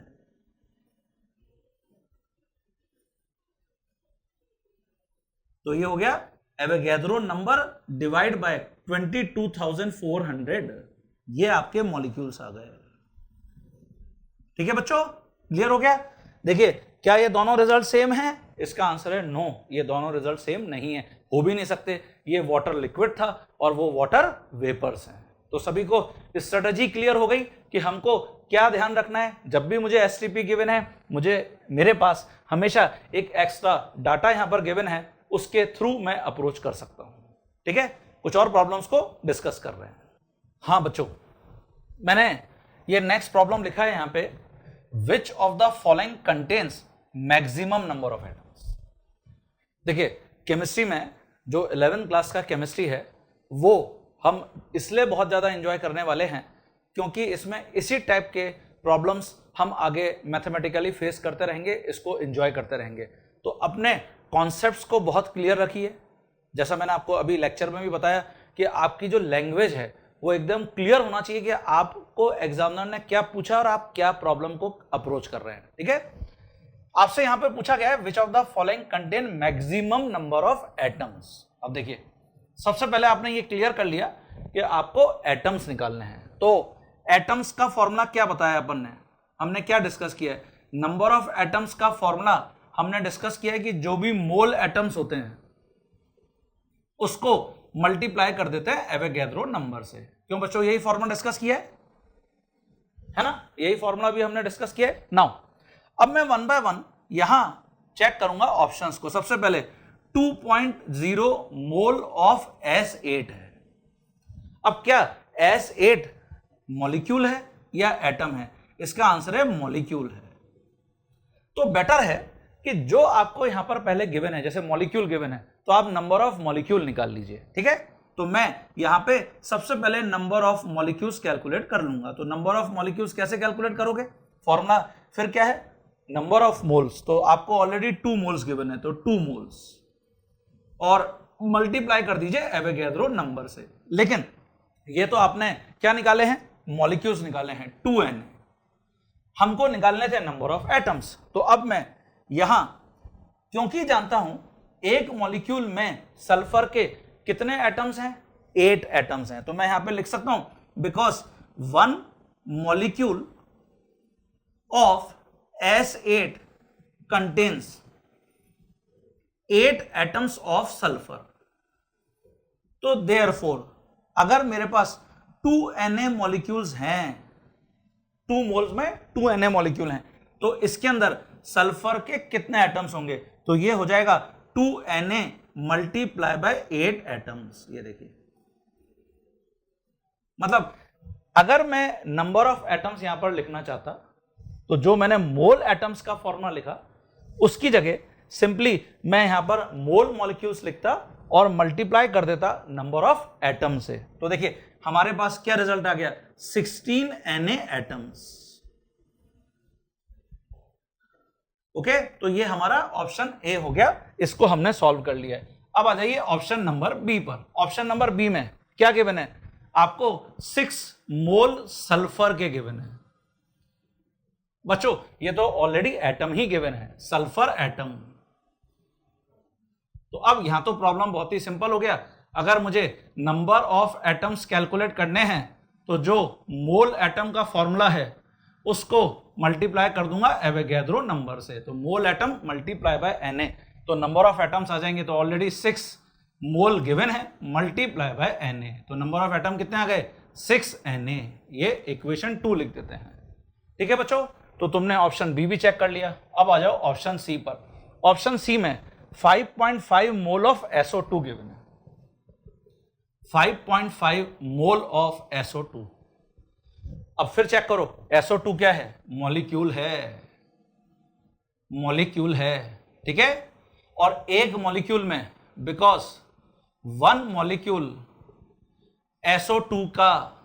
तो ये हो गया एवोगैड्रो नंबर डिवाइड बाय 22,400, ये आपके मॉलिक्यूल्स आ गए। ठीक है बच्चों, क्लियर हो गया। देखिए क्या ये दोनों रिजल्ट सेम हैं? इसका आंसर है नो, ये दोनों रिजल्ट सेम नहीं है, हो भी नहीं सकते। ये वाटर लिक्विड था और वो वाटर वेपर्स हैं। तो सभी को स्ट्रेटजी क्लियर हो गई कि हमको क्या ध्यान रखना है। जब भी मुझे एसटीपी गिवन है, मेरे पास हमेशा एक एक्स्ट्रा डाटा यहां पर गिवन है, उसके थ्रू मैं अप्रोच कर सकता हूं। ठीक है, कुछ और प्रॉब्लम्स को डिस्कस कर रहे हैं। हाँ बच्चों, मैंने ये नेक्स्ट प्रॉब्लम लिखा है यहां पे, which of the following contains maximum number of atoms. देखिए केमिस्ट्री में जो 11th क्लास का केमिस्ट्री है वो हम इसलिए बहुत ज्यादा एंजॉय करने वाले हैं क्योंकि इसमें इसी टाइप के प्रॉब्लम्स हम आगे मैथमेटिकली फेस करते रहेंगे, इसको एंजॉय करते रहेंगे। तो अपने कॉन्सेप्ट्स को बहुत क्लियर रखिए। जैसा मैंने आपको अभी लेक्चर में भी बताया कि आपकी जो लैंग्वेज है वो एकदम क्लियर होना चाहिए कि आपको एग्जामिनर ने क्या पूछा और आप क्या प्रॉब्लम को अप्रोच कर रहे हैं। ठीक है, आपसे यहां पे पूछा गया है which of the following contain maximum number of atoms. अब देखिए सबसे पहले आपने ये क्लियर कर लिया कि आपको एटम्स निकालने हैं। तो एटम्स का फॉर्मूला क्या बताया अपन ने, हमने क्या डिस्कस किया है? नंबर ऑफ एटम्स का फॉर्मूला हमने डिस्कस किया है कि जो भी मोल एटम्स होते हैं उसको मल्टीप्लाई कर देते हैं एवोगैड्रो नंबर से। क्यों बच्चों, यही फॉर्मूला डिस्कस किया है ना, यही फॉर्मूला भी हमने डिस्कस किया है। नाउ अब मैं 1 बाय 1 यहां चेक करूंगा ऑप्शंस को। सबसे पहले 2.0 मोल ऑफ S8 है। अब क्या S8 मॉलिक्यूल है या एटम है? इसका आंसर है मॉलिक्यूल है। तो बेटर है कि जो आपको यहां पर पहले गिवन है, जैसे मॉलिक्यूल गिवन है, तो आप नंबर ऑफ मॉलिक्यूल निकाल लीजिए। ठीक है, तो मैं यहां पे सबसे पहले नंबर ऑफ मॉलिक्यूल्स कैलकुलेट कर लूंगा। तो नंबर ऑफ मॉलिक्यूल्स कैसे कैलकुलेट करोगे? फॉर्मूला फिर क्या है? Number of moles. तो आपको ऑलरेडी 2 मोल्स गिवन है, तो 2 मोल्स और मल्टीप्लाई कर दीजिए एवोगैड्रो नंबर से। लेकिन ये तो आपने क्या निकाले हैं? मॉलिक्यूल्स निकाले हैं 2n। हमको निकालने थे नंबर ऑफ एटम्स। तो अब मैं यहां क्योंकि जानता हूं एक मॉलिक्यूल में सल्फर के कितने एटम्स हैं? 8 एटम्स हैं। तो मैं यहां पे लिख सकता हूं because 1 molecule of S8 contains 8 atoms of sulphur. तो देयरफॉर अगर मेरे पास 2Na मॉलिक्यूल्स हैं, 2 मोल्स में 2Na मॉलिक्यूल हैं, तो इसके अंदर सल्फर के कितने एटम्स होंगे? तो ये हो जाएगा 2Na मल्टीप्लाई बाय 8 एटम्स। ये देखिए, मतलब अगर मैं नंबर ऑफ एटम्स यहां पर लिखना चाहता तो जो मैंने मोल एटम्स का फॉर्मूला लिखा उसकी जगह सिंपली मैं यहां पर मोल मॉलिक्यूल्स लिखता और मल्टीप्लाई कर देता नंबर ऑफ एटम से। तो देखिए हमारे पास क्या रिजल्ट आ गया? 16Na atoms. ओके, तो ये हमारा ऑप्शन ए हो गया, इसको हमने सॉल्व कर लिया है। अब आ जाइए ऑप्शन नंबर बी पर। ऑप्शन नंबर बी में क्या गिवन है? आपको 6 मोल सल्फर के गिवन है। बच्चों ये तो ऑलरेडी एटम ही गिवन है, सल्फर एटम। तो अब यहां तो प्रॉब्लम बहुत ही सिंपल हो गया। अगर मुझे नंबर ऑफ एटम्स कैलकुलेट करने हैं तो जो मोल एटम का फॉर्मूला है उसको मल्टीप्लाई कर दूंगा एवोगैड्रो नंबर से। तो मोल एटम मल्टीप्लाई बाय Na, तो नंबर ऑफ एटम्स आ जाएंगे। तो ऑलरेडी 6 मोल गिवन है, मल्टीप्लाई बाय Na, तो नंबर ऑफ एटम कितने आ गए? 6Na। ये इक्वेशन 2 लिख देते हैं। ठीक है बच्चों, तो तुमने ऑप्शन बी भी चेक कर लिया। अब आ जाओ ऑप्शन सी पर। ऑप्शन सी में 5.5 मोल ऑफ SO2 गिवन है। 5.5 मोल ऑफ SO2। अब फिर चेक करो, SO2 क्या है? मॉलिक्यूल है, मॉलिक्यूल है, ठीक है। और एक मॉलिक्यूल में, बिकॉज वन मॉलिक्यूल SO2 का,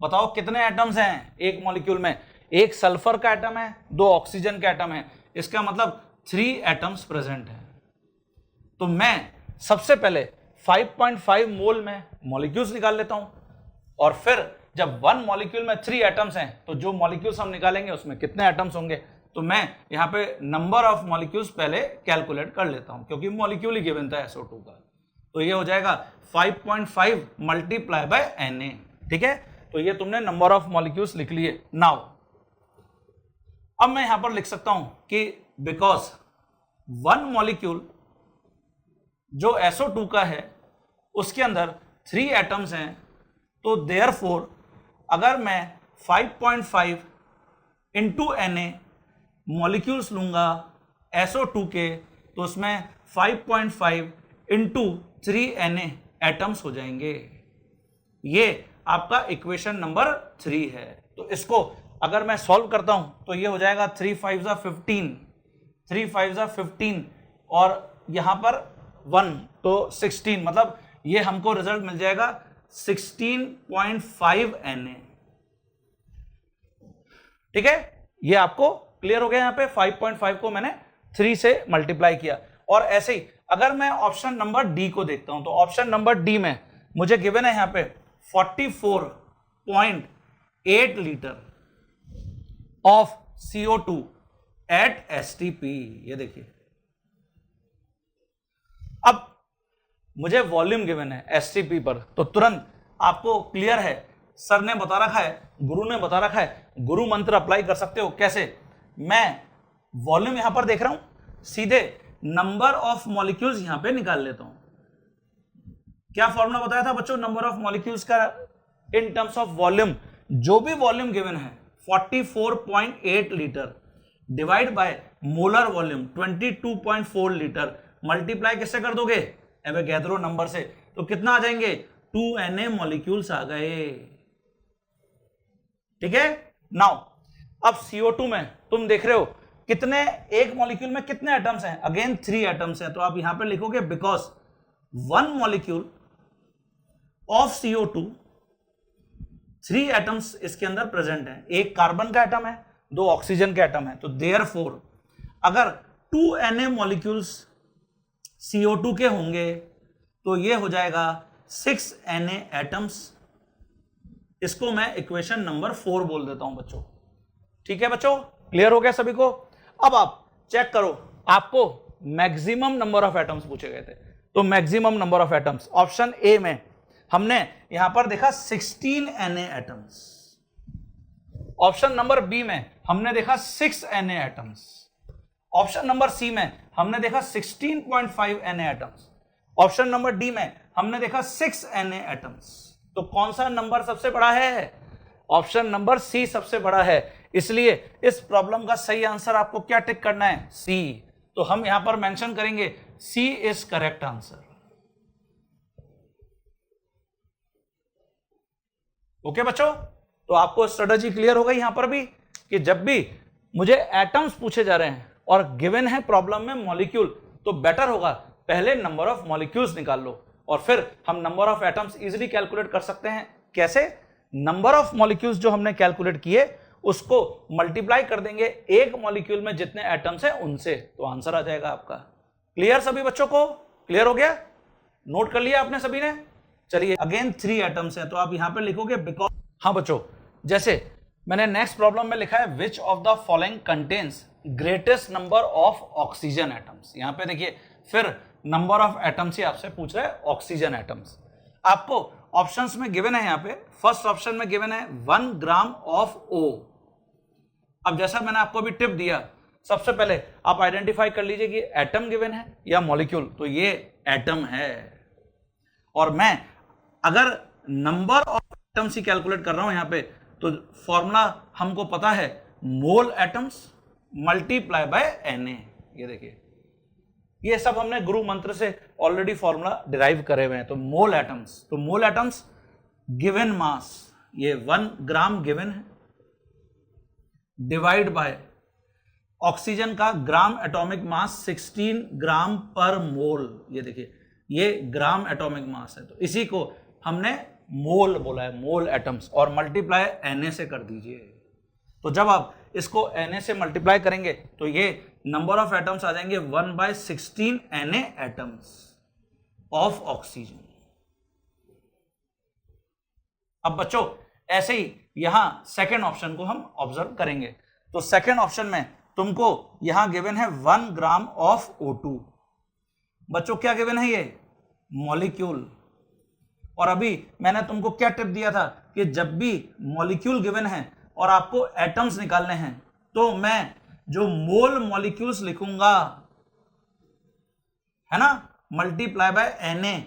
बताओ कितने एटम्स हैं एक मॉलिक्यूल में? एक सल्फर का एटम है, दो ऑक्सीजन का एटम है, इसका मतलब 3 एटम्स प्रेजेंट हैं। तो मैं सबसे पहले 5.5 मोल में मॉलिक्यूल्स निकाल लेता हूं, और फिर जब वन मॉलिक्यूल में 3 एटम्स हैं तो जो मॉलिक्यूल्स हम निकालेंगे उसमें कितने एटम्स होंगे, तो मैं यहां पे नंबर ऑफ मॉलिक्यूल्स पहले कैलकुलेट कर लेता हूं, क्योंकि मॉलिक्यूल ही गिवन था SO2 का। तो ये हो जाएगा 5.5 मल्टीप्लाई बाय Na, ठीक है। तो ये तुमने नंबर ऑफ मॉलिक्यूल्स लिख लिए। नाउ अब मैं यहां पर लिख सकता हूं कि बिकॉज वन मॉलिक्यूल जो SO2 का है उसके अंदर 3 एटम्स हैं, तो देयरफॉर अगर मैं 5.5 इंटू Na मॉलिक्यूल्स लूंगा SO2 के, तो उसमें 5.5 इंटू 3Na एटम्स हो जाएंगे। ये आपका इक्वेशन नंबर 3 है। तो इसको अगर मैं सॉल्व करता हूं तो ये हो जाएगा 3 5 15, 3 5 15 और यहां पर 1 तो 16, मतलब ये हमको रिजल्ट मिल जाएगा 16.5 Na, ठीक है। ये आपको क्लियर हो गया। यहां पे 5.5 को मैंने 3 से मल्टीप्लाई किया। और ऐसे ही अगर मैं ऑप्शन नंबर डी को देखता हूं, तो ऑप्शन नंबर डी में मुझे गिवन है यहां पे 44.8 litre of CO2 eight STP। ये देखिए, अब मुझे वॉल्यूम गिवन है STP पर, तो तुरंत आपको क्लियर है, सर ने बता रखा है, गुरु ने बता रखा है, गुरु मंत्र अप्लाई कर सकते हो। कैसे? मैं वॉल्यूम यहां पर देख रहा हूं, सीधे नंबर ऑफ मॉलिक्यूल्स यहां पे निकाल लेता हूं। क्या फॉर्मूला बताया था बच्चों नंबर ऑफ मॉलिक्यूल्स का इन टर्म्स ऑफ वॉल्यूम? जो भी वॉल्यूम गिवन है 44.8 litre divide by molar volume 22.4 litre, multiply किससे कर दोगे? एवोगैड्रो नंबर से। तो कितना आ जाएंगे? 2 Na मॉलिक्यूल्स आ गए, ठीक है। नाउ अब CO2 में तुम देख रहे हो कितने, एक मॉलिक्यूल में कितने एटम्स हैं? अगेन 3 एटम्स हैं। तो आप यहां पे लिखोगे because one molecule of CO2 3 atoms इसके अंदर प्रेजेंट हैं। एक कार्बन का एटम है, 2 ऑक्सीजन का एटम है। तो देयरफॉर अगर 2 Na मॉलिक्यूल्स CO2 के होंगे तो ये हो जाएगा 6 Na एटम्स। इसको मैं इक्वेशन नंबर 4 बोल देता हूं बच्चों, ठीक है बच्चों। क्लियर हो गया सभी को? अब आप चेक करो, आपको मैक्सिमम नंबर ऑफ एटम्स पूछे गए थे। तो maximum number of atoms option A में हमने यहां पर देखा 16 Na atoms, option number B में हमने देखा 6 Na atoms, option number C में हमने देखा 16.5 Na atoms, option number D में हमने देखा 6 Na एटम्स। तो कौन सा नंबर सबसे बड़ा है? ऑप्शन नंबर सी सबसे बड़ा है। इसलिए इस प्रॉब्लम का सही आंसर आपको क्या टिक करना है? सी। तो हम यहां पर मेंशन करेंगे सी इज करेक्ट आंसर। ओके बच्चों, तो आपको स्ट्रेटजी क्लियर हो गई यहां पर भी कि जब भी मुझे एटम्स पूछे जा रहे हैं और गिवन है प्रॉब्लम में मॉलिक्यूल, तो बेटर होगा पहले नंबर ऑफ मॉलिक्यूल्स निकाल लो और फिर हम number of atoms easily calculate कर सकते हैं। कैसे? नंबर ऑफ मॉलिक्यूल्स जो हमने कैलकुलेट किए उसको मल्टीप्लाई कर देंगे एक मॉलिक्यूल में जितने एटम्स हैं उनसे, तो आंसर आ जाएगा आपका। क्लियर सभी बच्चों को? क्लियर हो गया? नोट कर लिया आपने सभी ने? चलिए, अगेन 3 एटम्स हैं, तो आप यहां पे लिखोगे बिकॉज। हाँ बच्चों, जैसे मैंने नेक्स्ट प्रॉब्लम में लिखा है which of the following contains greatest number of oxygen atoms. यहां पे देखिए फिर नंबर ऑफ एटम्स ही आपसे पूछ रहे हैं, ऑक्सीजन एटम्स। आपको ऑप्शंस में गिवन है, यहां पे फर्स्ट ऑप्शन में गिवन है 1 ग्राम ऑफ O। अब जैसा मैंने आपको अभी टिप दिया, सबसे पहले आप आइडेंटिफाई कर लीजिए कि एटम गिवन है या मॉलिक्यूल। तो ये एटम है, और मैं अगर number of atoms he calculate कर रहा हूं यहां पे, तो फॉर्मूला हमको पता है मोल एटम्स मल्टीप्लाई बाय Na। ये देखिए ये सब हमने गुरु मंत्र से ऑलरेडी फॉर्मूला डिराइव करे हुए हैं। तो मोल एटम्स गिवन मास, ये 1 ग्राम गिवन है, डिवाइड बाय ऑक्सीजन का ग्राम एटॉमिक मास 16 ग्राम पर मोल। ये देखिए ये ग्राम एटॉमिक मास है, तो इसी को हमने मोल बोला है, मोल एटम्स, और मल्टीप्लाई Na से कर दीजिए। तो जब आप इसको Na से मल्टीप्लाई करेंगे तो ये नंबर ऑफ एटम्स आ जाएंगे 1/16 Na एटम्स ऑफ ऑक्सीजन। अब बच्चों ऐसे ही यहां सेकेंड ऑप्शन को हम ऑब्जर्व करेंगे। तो सेकेंड ऑप्शन में तुमको यहां गिवन है 1 ग्राम ऑफ O2। बच्चों क्या गिवन है? ये मॉलिक्यूल। और अभी मैंने तुमको क्या टिप दिया था कि जब भी मॉलिक्यूल गिवन है और आपको एटम्स निकालने हैं तो मैं जो मोल मॉलिक्यूल्स लिखूंगा, है ना, मल्टीप्लाई बाय Na,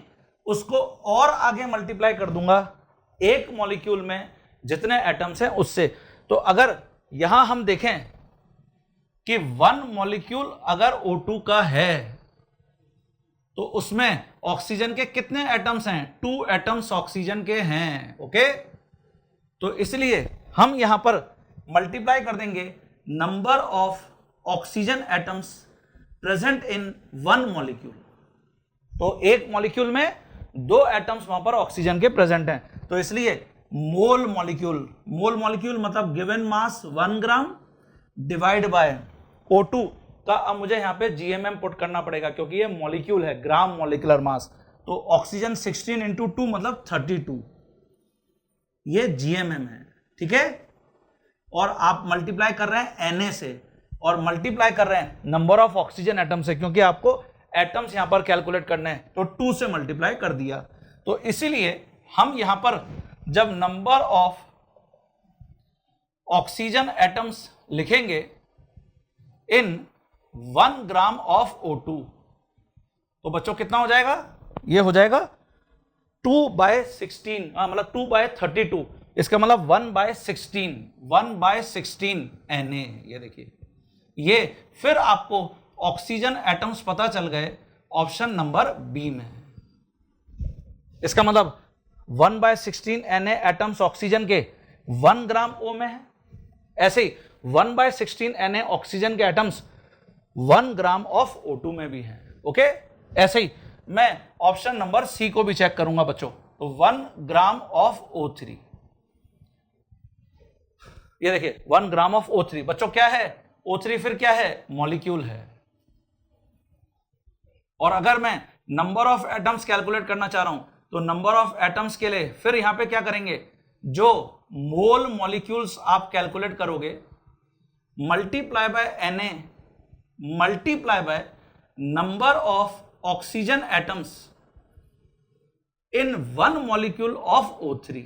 उसको और आगे मल्टीप्लाई कर दूंगा एक मॉलिक्यूल में जितने एटम्स हैं उससे। तो अगर यहां हम देखें कि 1 मॉलिक्यूल अगर O2 का है तो उसमें ऑक्सीजन के कितने एटम्स हैं? 2 एटम्स ऑक्सीजन के हैं। ओके, तो इसलिए हम यहां पर मल्टीप्लाई कर देंगे number of oxygen atoms present in 1 molecule. तो एक मॉलिक्यूल में 2 एटम्स वहां पर ऑक्सीजन के प्रेजेंट हैं, तो इसलिए मोल मॉलिक्यूल मतलब गिवन मास 1 ग्राम डिवाइड बाय O2 का। अब मुझे यहां पे GMM पुट करना पड़ेगा क्योंकि ये मॉलिक्यूल है, ग्राम मॉलिक्यूलर मास। तो ऑक्सीजन 16 × 2 मतलब 32, ये GMM है, ठीक है। और आप मल्टीप्लाई कर रहे हैं Na से और मल्टीप्लाई कर रहे हैं नंबर ऑफ ऑक्सीजन एटम से, क्योंकि आपको एटम्स यहां पर कैलकुलेट करने हैं, तो 2 से मल्टीप्लाई कर दिया। तो इसीलिए हम यहां पर जब नंबर ऑफ ऑक्सीजन एटम्स लिखेंगे इन 1 ग्राम ऑफ O2, तो बच्चों कितना हो जाएगा? ये हो जाएगा 2/16, मतलब 2/32, इसका मतलब 1/16 Na। ये देखिए, ये फिर आपको ऑक्सीजन एटम्स पता चल गए ऑप्शन नंबर बी में। इसका मतलब 1/16 Na एटम्स ऑक्सीजन के 1 ग्राम O में है। ऐसे ही 1/16 Na ऑक्सीजन के एटम्स 1 ग्राम ऑफ O2 में भी है। ओके, ऐसे ही मैं ऑप्शन नंबर सी को भी चेक करूंगा बच्चों। तो 1 ग्राम ऑफ O3, ये देखिए 1 ग्राम ऑफ O3। बच्चों क्या है? O3 फिर क्या है? मॉलिक्यूल है। और अगर मैं नंबर ऑफ एटम्स कैलकुलेट करना चाह रहा हूं तो नंबर ऑफ एटम्स के लिए फिर यहां पे क्या करेंगे? जो मोल मॉलिक्यूल्स आप कैलकुलेट करोगे multiply by Na multiply by number of oxygen atoms in 1 molecule of O3,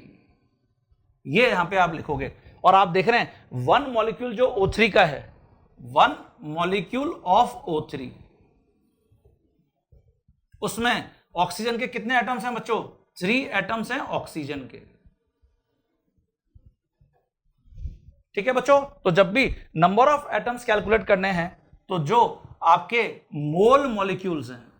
ये यहां पे आप लिखोगे। और आप देख रहे हैं 1 मॉलिक्यूल जो O3 का है, 1 मॉलिक्यूल ऑफ O3, उसमें ऑक्सीजन के कितने एटम्स हैं बच्चों? 3 एटम्स हैं ऑक्सीजन के। ठीक है बच्चों, तो जब भी नंबर ऑफ एटम्स कैलकुलेट करने हैं तो जो आपके मोल मॉलिक्यूल्स हैं,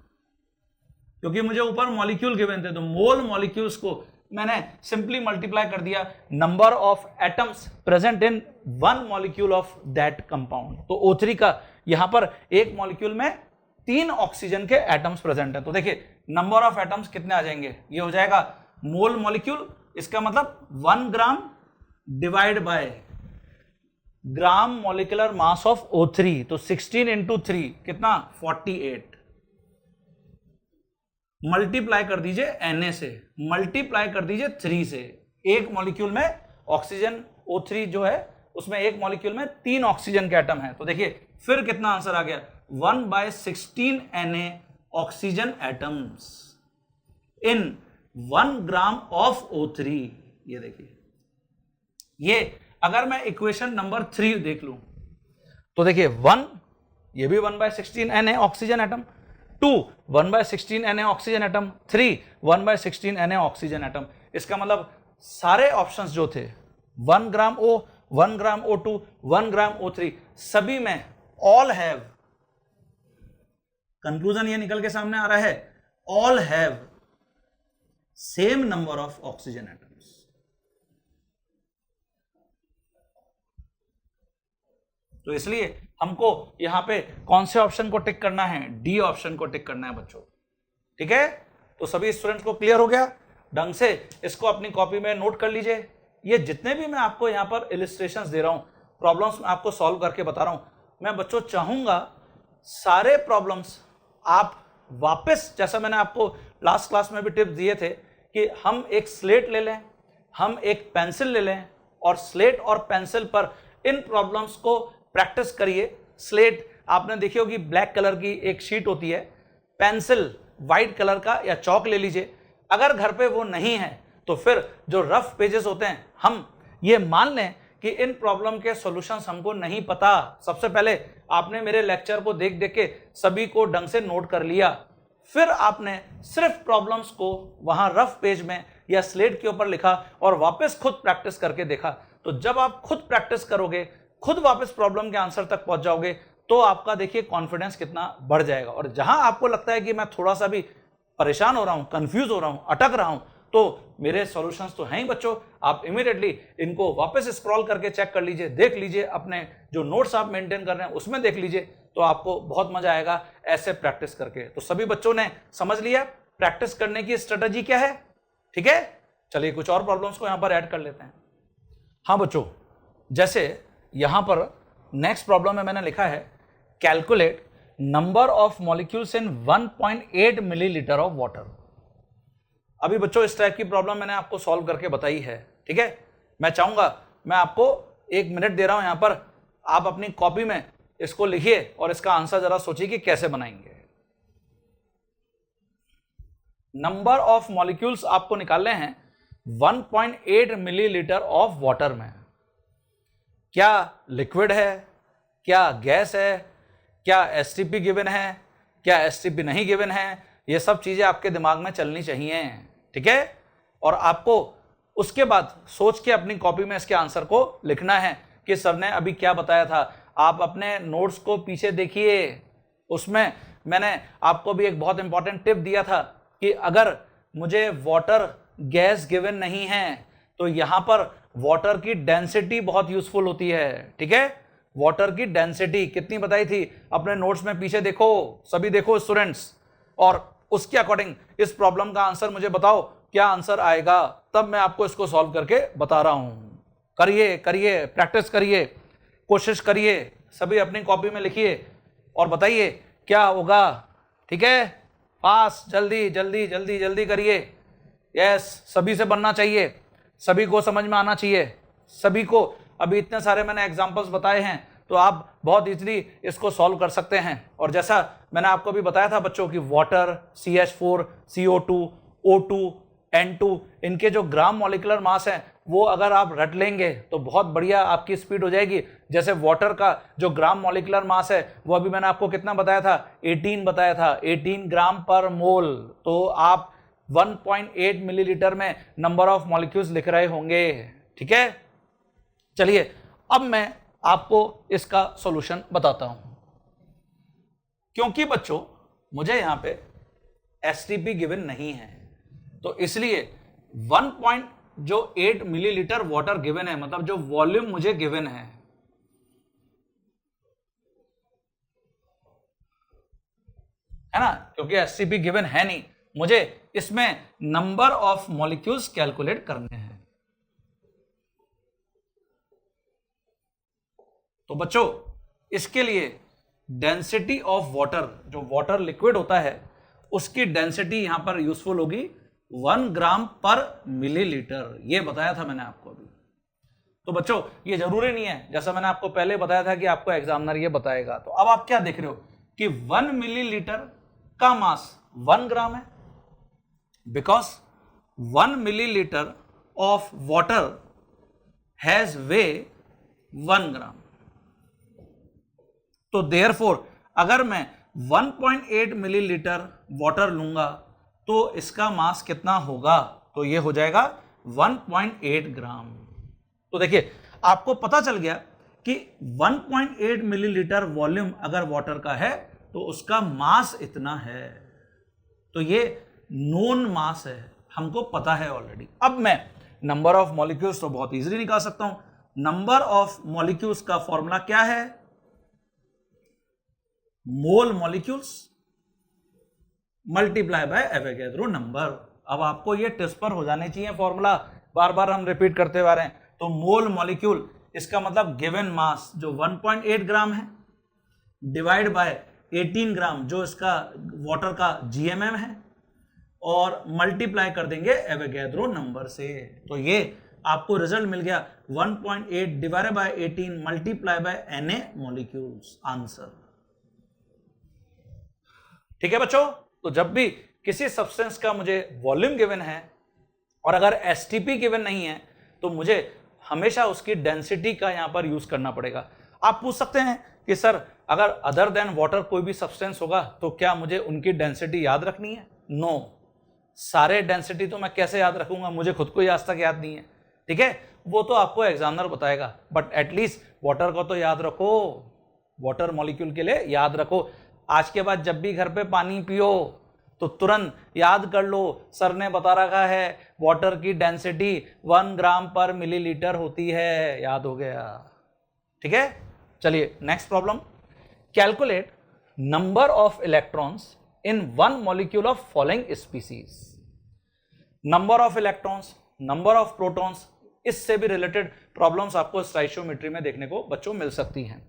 क्योंकि मुझे ऊपर मॉलिक्यूल गिवन थे, तो मोल मॉलिक्यूल्स को मैंने सिंपली मल्टीप्लाई कर दिया number of atoms present in 1 molecule of that compound. तो O3 का यहां पर एक मॉलिक्यूल में 3 ऑक्सीजन के एटम्स प्रेजेंट है। तो देखिए नंबर ऑफ एटम्स कितने आ जाएंगे? ये हो जाएगा मोल मॉलिक्यूल, इसका मतलब 1 ग्राम divide bye gram molecular mass of O3। तो 16 × 3 कितना? 48। मल्टीप्लाई कर दीजिए Na से, मल्टीप्लाई कर दीजिए 3 से। एक मॉलिक्यूल में ऑक्सीजन O3 जो है उसमें एक मॉलिक्यूल में 3 ऑक्सीजन के एटम है। तो देखिए फिर कितना आंसर आ गया? 1/16 Na oxygen atoms in 1 gram of O3। ये देखिए, ये अगर मैं इक्वेशन नंबर 3 देख लूं तो देखिए 1, ये भी 1/16 Na oxygen atom, 2 1/16 Na oxygen atom, 3 1/16 Na oxygen atom. इसका मतलब सारे ऑप्शंस जो थे 1 ग्राम O, 1 ग्राम O2, 1 ग्राम O3, सभी में ऑल हैव कंक्लूजन ये निकल के सामने आ रहा है, all have same number of oxygen atoms. तो इसलिए हमको यहां पे कौन से ऑप्शन को टिक करना है, डी ऑप्शन को टिक करना है बच्चों। ठीक है, तो सभी स्टूडेंट्स को क्लियर हो गया। ढंग से इसको अपनी कॉपी में नोट कर लीजिए। ये जितने भी मैं आपको यहां पर इलिस्ट्रेशंस दे रहा हूं, प्रॉब्लम्स मैं आपको सॉल्व करके बता रहा हूं, मैं बच्चों चाहूंगा सारे प्रॉब्लम्स आप वापस, जैसा मैंने आपको लास्ट क्लास में भी टिप्स दिए थे कि हम एक स्लेट ले लें, हम एक पेंसिल ले लें और स्लेट और पेंसिल पर इन प्रॉब्लम्स को प्रैक्टिस करिए। स्लेट आपने देखी होगी ब्लैक कलर की एक शीट होती है, पेंसिल व्हाइट कलर का या चौक ले लीजिए। अगर घर पे वो नहीं है तो फिर जो रफ पेजेस होते हैं, हम ये मान लें कि इन प्रॉब्लम के सॉल्यूशंस हमको नहीं पता। सबसे पहले आपने मेरे लेक्चर को देख देख के सभी को ढंग से नोट कर लिया, फिर आपने सिर्फ प्रॉब्लम्स को वहां रफ पेज में या स्लेट के ऊपर लिखा और वापस खुद प्रैक्टिस करके देखा। तो जब आप खुद प्रैक्टिस करोगे, खुद वापस प्रॉब्लम के आंसर तक पहुंच जाओगे, तो आपका देखिए कॉन्फिडेंस कितना बढ़ जाएगा। और जहां आपको लगता है कि मैं थोड़ा सा भी परेशान हो रहा हूं, कंफ्यूज हो रहा हूं, अटक रहा हूं, तो मेरे सॉल्यूशंस तो हैं ही बच्चों। आप इमीडिएटली इनको वापस स्क्रॉल करके चेक कर लीजिए, देख लीजिए, अपने जो नोट्स आप मेंटेन कर रहे हैं उसमें देख लीजिए, तो आपको बहुत मजा आएगा ऐसे प्रैक्टिस करके। तो सभी बच्चों ने समझ लिया प्रैक्टिस करने की स्ट्रेटजी क्या है। ठीक है, चलिए कुछ और प्रॉब्लम्स को यहां पर ऐड कर लेते हैं। हाँ बच्चों, जैसे यहां पर नेक्स्ट प्रॉब्लम में मैंने लिखा है, calculate number of molecules in 1.8 millilitre of water. अभी बच्चों इस टाइप की प्रॉब्लम मैंने आपको सॉल्व करके बताई है। ठीक है, मैं चाहूंगा, मैं आपको 1 मिनट दे रहा हूं यहां पर, आप अपनी कॉपी में इसको लिखिए और इसका आंसर जरा सोचिए कि कैसे बनाएंगे। नंबर ऑफ मॉलिक्यूल्स आपको निकालने हैं 1.8 मिलीलीटर ऑफ वाटर में। क्या लिक्विड है, क्या गैस है, क्या एसटीपी गिवन है, क्या एसटीपी नहीं गिवन है, ये सब चीजें आपके दिमाग में चलनी चाहिए। ठीक है, और आपको उसके बाद सोच के अपनी कॉपी में इसके आंसर को लिखना है कि सर ने अभी क्या बताया था। आप अपने नोट्स को पीछे देखिए, उसमें मैंने आपको भी एक बहुत इंपॉर्टेंट टिप दिया था कि अगर मुझे वाटर गैस गिवन नहीं है तो यहां पर वाटर की डेंसिटी बहुत यूजफुल होती है। ठीक है, वाटर की डेंसिटी कितनी बताई थी, अपने नोट्स में पीछे देखो, सभी देखो स्टूडेंट्स, और उसके अकॉर्डिंग इस प्रॉब्लम का आंसर मुझे बताओ क्या आंसर आएगा, तब मैं आपको इसको सॉल्व करके बता रहा हूं। करिए करिए, प्रैक्टिस करिए, कोशिश करिए, सभी अपनी कॉपी में लिखिए और बताइए क्या होगा। ठीक है, पास, जल्दी जल्दी जल्दी जल्दी करिए। यस, सभी से बनना चाहिए, सभी को समझ में आना चाहिए, सभी को। अभी इतने सारे मैंने एग्जांपल्स बताए हैं तो आप बहुत इजीली इसको सॉल्व कर सकते हैं। और जैसा मैंने आपको भी बताया था बच्चों की water, CH4, CO2, O2, N2, इनके जो ग्राम मॉलिक्यूलर मास है वो अगर आप रट लेंगे तो बहुत बढ़िया आपकी स्पीड हो जाएगी। जैसे वाटर का जो ग्राम मॉलिक्यूलर मास है वो अभी मैंने आपको कितना बताया था, 18 बताया था, 18 ग्राम पर मोल। तो आप 1.8 मिलीलीटर में नंबर ऑफ मॉलिक्यूल्स लिख रहे होंगे। ठीक है, चलिए अब मैं आपको इसका सॉल्यूशन बताता हूं। क्योंकि बच्चों मुझे यहां पे एसटीपी गिवन नहीं है, तो इसलिए 1.8 मिलीलीटर वाटर गिवन है, मतलब जो वॉल्यूम मुझे गिवन है ना, क्योंकि एसटीपी गिवन है नहीं, मुझे इसमें नंबर ऑफ मॉलिक्यूल्स कैलकुलेट करने हैं। तो बच्चों इसके लिए डेंसिटी ऑफ वाटर, जो वाटर लिक्विड होता है उसकी डेंसिटी यहां पर यूजफुल होगी 1 ग्राम पर मिलीलीटर, ये बताया था मैंने आपको अभी। तो बच्चों ये जरूरी नहीं है, जैसा मैंने आपको पहले बताया था कि आपको एग्जामिनर ये बताएगा। तो अब आप क्या देख रहे हो कि 1 मिलीलीटर का मास 1 ग्राम है, because 1 millilitre of water has weigh 1 gram. तो देयरफॉर अगर मैं 1.8 मिलीलीटर वाटर लूंगा तो इसका मास कितना होगा, तो ये हो जाएगा 1.8 ग्राम। तो देखिए आपको पता चल गया कि 1.8 मिलीलीटर वॉल्यूम अगर वाटर का है तो उसका मास इतना है। तो ये नोन मास है, हमको पता है ऑलरेडी। अब मैं नंबर ऑफ मॉलिक्यूल्स तो बहुत इजीली निकाल सकता हूं। नंबर ऑफ मॉलिक्यूल्स का फॉर्मूला क्या है? Mole molecules multiply by Avogadro number. अब आपको ये टिप्स पर हो जाने चाहिए फॉर्मूला, बार बार हम रिपीट करते हुए आ रहे हैं। तो मोल मॉलिक्यूल, इसका मतलब गिवन मास जो 1.8 ग्राम है, डिवाइड बाय 18 ग्राम जो इसका वाटर का जीएमएम है, और मल्टीप्लाई कर देंगे एवोगैड्रो नंबर से। तो ये आपको रिजल्ट मिल गया 1.8 divided by 18 multiply by Na molecules, answer. ठीक है बच्चों, तो जब भी किसी सब्सटेंस का मुझे वॉल्यूम गिवन है और अगर एसटीपी गिवन नहीं है तो मुझे हमेशा उसकी डेंसिटी का यहां पर यूज करना पड़ेगा। आप पूछ सकते हैं कि सर अगर अदर देन वाटर कोई भी सब्सटेंस होगा तो क्या मुझे उनकी डेंसिटी याद रखनी है? नो, सारे डेंसिटी तो मैं कैसे याद रखूंगा, मुझे खुद को ही आज तक याद नहीं है। ठीक है, वो तो आपको एग्जामिनर बताएगा, बट एटलीस्ट वाटर को तो याद रखो, वाटर मॉलिक्यूल के लिए याद रखो। आज के बाद जब भी घर पे पानी पियो तो तुरंत याद कर लो, सर ने बता रखा है वाटर की डेंसिटी 1 ग्राम पर मिलीलीटर होती है, याद हो गया। ठीक है, चलिए next problem. Calculate number of electrons in one molecule of following species. Number of electrons, number of protons, इससे भी रिलेटेड प्रॉब्लम्स आपको स्टोइचियोमेट्री में देखने को बच्चों मिल सकती हैं।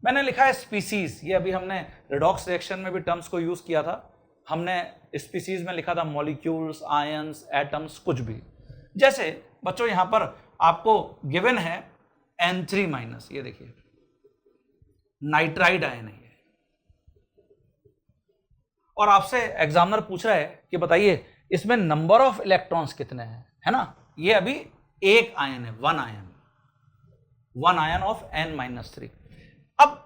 मैंने लिखा है स्पीसीज, ये अभी हमने रिडॉक्स रिएक्शन में भी टर्म्स को यूज किया था। हमने स्पीसीज में लिखा था मॉलिक्यूल्स, आयंस, एटम्स, कुछ भी। जैसे बच्चों यहां पर आपको गिवन है N3-, ये देखिए नाइट्राइड आयन है, और आपसे एग्जामिनर पूछ रहा है कि बताइए इसमें नंबर ऑफ इलेक्ट्रॉन्स कितने हैं, है ना। ये अभी एक आयन है, वन आयन ऑफ N-3। अब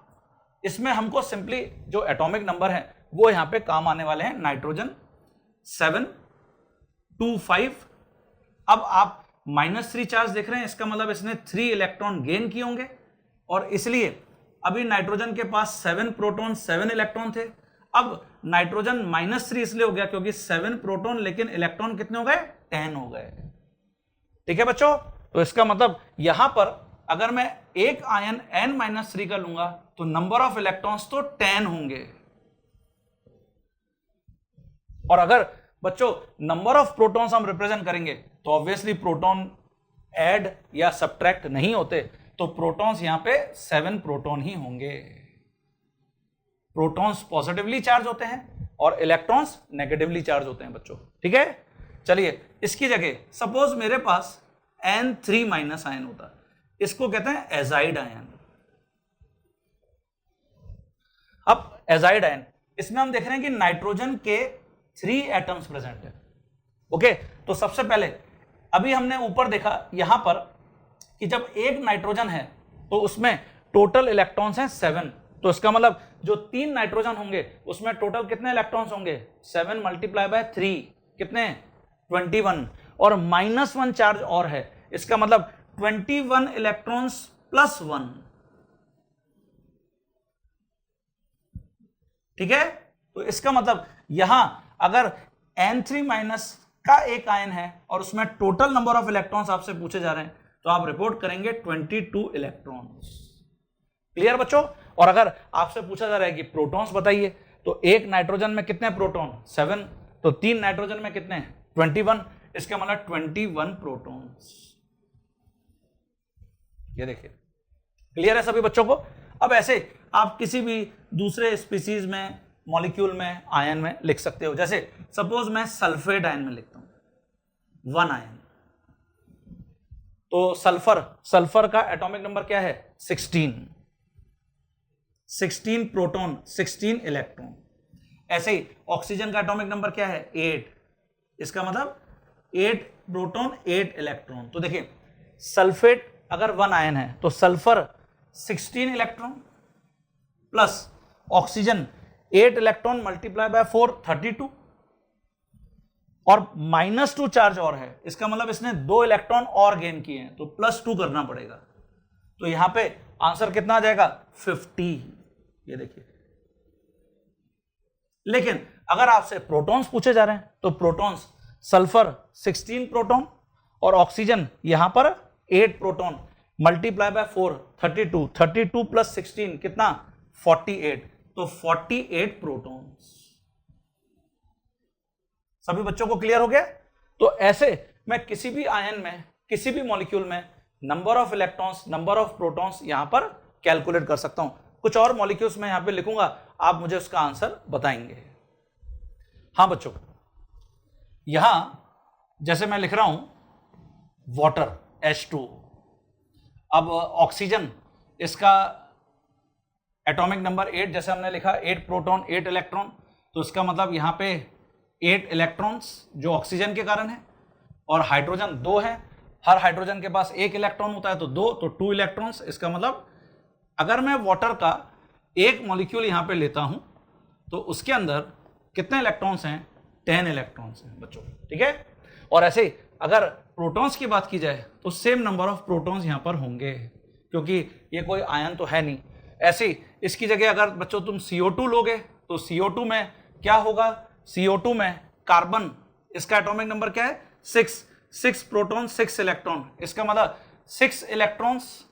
इसमें हमको सिंपली जो एटॉमिक नंबर है वो यहां पे काम आने वाले हैं। नाइट्रोजन 7, 2, 5। अब आप -3 चार्ज देख रहे हैं, इसका मतलब इसने 3 इलेक्ट्रॉन गेन किए होंगे, और इसलिए अभी नाइट्रोजन के पास 7 प्रोटॉन 7 इलेक्ट्रॉन थे। अब नाइट्रोजन -3 इसलिए हो गया क्योंकि 7 प्रोटॉन, लेकिन इलेक्ट्रॉन कितने हो गए? 10 हो गए। ठीक है बच्चों, तो इसका मतलब यहां पर अगर मैं एक आयन N-3 का लूंगा तो नंबर ऑफ इलेक्ट्रॉन्स तो 10 होंगे, और अगर बच्चों नंबर ऑफ प्रोटॉन्स हम रिप्रेजेंट करेंगे तो ऑब्वियसली प्रोटॉन ऐड या सब्ट्रैक्ट नहीं होते, तो प्रोटॉन्स यहां पे 7 प्रोटॉन ही होंगे। प्रोटॉन्स पॉजिटिवली चार्ज होते हैं और इलेक्ट्रॉन्स नेगेटिवली चार्ज होते हैं बच्चों। ठीक है, चलिए इसकी जगह सपोज मेरे पास N3- आयन होता, इसको कहते हैं एजाइड आयन। अब एजाइड आयन, इसमें हम देख रहे हैं कि नाइट्रोजन के 3 एटम्स प्रेजेंट है। ओके, तो सबसे पहले अभी हमने ऊपर देखा यहां पर कि जब एक नाइट्रोजन है तो उसमें टोटल इलेक्ट्रॉन्स हैं 7, तो इसका मतलब जो 3 नाइट्रोजन होंगे उसमें टोटल कितने इलेक्ट्रॉन्स होंगे? 7 मल्टीप्लाई बाय 3 कितने? 21, और -1 चार्ज और है, इसका मतलब 21 इलेक्ट्रॉन्स प्लस 1। ठीक है, तो इसका मतलब यहां अगर N3- का एक आयन है और उसमें टोटल नंबर ऑफ इलेक्ट्रॉन्स आपसे पूछे जा रहे हैं तो आप रिपोर्ट करेंगे 22 इलेक्ट्रॉन्स। क्लियर बच्चों? और अगर आपसे पूछा जा रहा है कि प्रोटॉन्स बताइए, तो एक नाइट्रोजन में कितने प्रोटॉन? 7, तो 3 नाइट्रोजन में कितने? 21, इसका मतलब 21 प्रोटॉन्स। ये देखिए, क्लियर है सभी बच्चों को? अब ऐसे आप किसी भी दूसरे स्पीसीज में, मॉलिक्यूल में, आयन में लिख सकते हो। जैसे सपोज मैं सल्फेट आयन में लिखता हूं 1 आयन, तो सल्फर का एटॉमिक नंबर क्या है? 16 प्रोटॉन 16 इलेक्ट्रॉन। ऐसे ही ऑक्सीजन का एटॉमिक नंबर क्या है? 8, इसका मतलब 8 प्रोटॉन 8 इलेक्ट्रॉन। तो देखिए सल्फेट अगर 1 आयन है तो sulphur 16 electron plus oxygen 8 electron multiply by 4 32, और -2 चार्ज और है, इसका मतलब इसने 2 इलेक्ट्रॉन और गेन किए हैं, तो +2 करना पड़ेगा। तो यहां पे आंसर कितना आ जाएगा? 50। ये देखिए लेकिन अगर आपसे प्रोटॉन्स पूछे जा रहे हैं तो प्रोटॉन्स, सल्फर 16 प्रोटॉन और ऑक्सीजन यहां पर 8 प्रोटॉन, मल्टीप्लाई बाय 4 32, 32 प्लस 16 कितना 48, तो 48 प्रोटॉन्स। सभी बच्चों को क्लियर हो गया? तो ऐसे मैं किसी भी आयन में, किसी भी मॉलिक्यूल में number of electrons, number of protons यहां पर कैलकुलेट कर सकता हूं। कुछ और मॉलिक्यूल्स मैं यहां पे लिखूंगा, आप मुझे उसका आंसर बताएंगे। हां बच्चों, यहां जैसे मैं लिख रहा हूं वाटर H2, अब ऑक्सीजन इसका एटॉमिक नंबर 8 जैसे हमने लिखा 8 प्रोटॉन 8 इलेक्ट्रॉन, तो इसका मतलब यहां पे 8 इलेक्ट्रॉन्स जो ऑक्सीजन के कारण है, और हाइड्रोजन 2 है, हर हाइड्रोजन के पास 1 इलेक्ट्रॉन होता है तो 2, तो 2 इलेक्ट्रॉन्स। इसका मतलब अगर मैं वाटर का एक मॉलिक्यूल यहां पे लेता हूं तो उसके अंदर कितने इलेक्ट्रॉन्स हैं? 10 इलेक्ट्रॉन्स हैं बच्चों, ठीक है। और ऐसे अगर प्रोटॉन्स की बात की जाए तो सेम नंबर ऑफ प्रोटॉन्स यहां पर होंगे, क्योंकि ये कोई आयन तो है नहीं। ऐसे इसकी जगह अगर बच्चों तुम CO2 लोगे तो CO2 में क्या होगा? CO2 में कार्बन, इसका एटॉमिक नंबर क्या है? 6 प्रोटॉन 6 इलेक्ट्रॉन। इसका मतलब 6 इलेक्ट्रॉन्स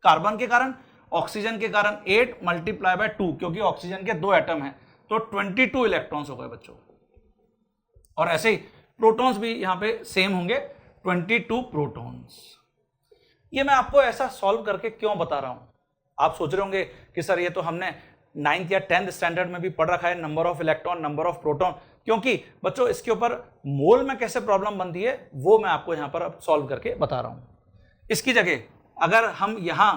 कार्बन के कारण, ऑक्सीजन के कारण 8 मल्टीप्लाई बाय 2, क्योंकि ऑक्सीजन के 2 एटम हैं, तो 22 इलेक्ट्रॉन्स हो गए बच्चों। और ऐसे ही प्रोटॉन्स भी यहां पे सेम होंगे, 22 प्रोटॉन्स। ये मैं आपको ऐसा सॉल्व करके क्यों बता रहा हूं? आप सोच रहे होंगे कि सर ये तो हमने 9th या 10th स्टैंडर्ड में भी पढ़ रखा है, number of electron, number of proton. क्योंकि बच्चों इसके ऊपर मोल में कैसे प्रॉब्लम बनती है वो मैं आपको यहां पर अब सॉल्व करके बता रहा हूं। इसकी जगह अगर हम यहां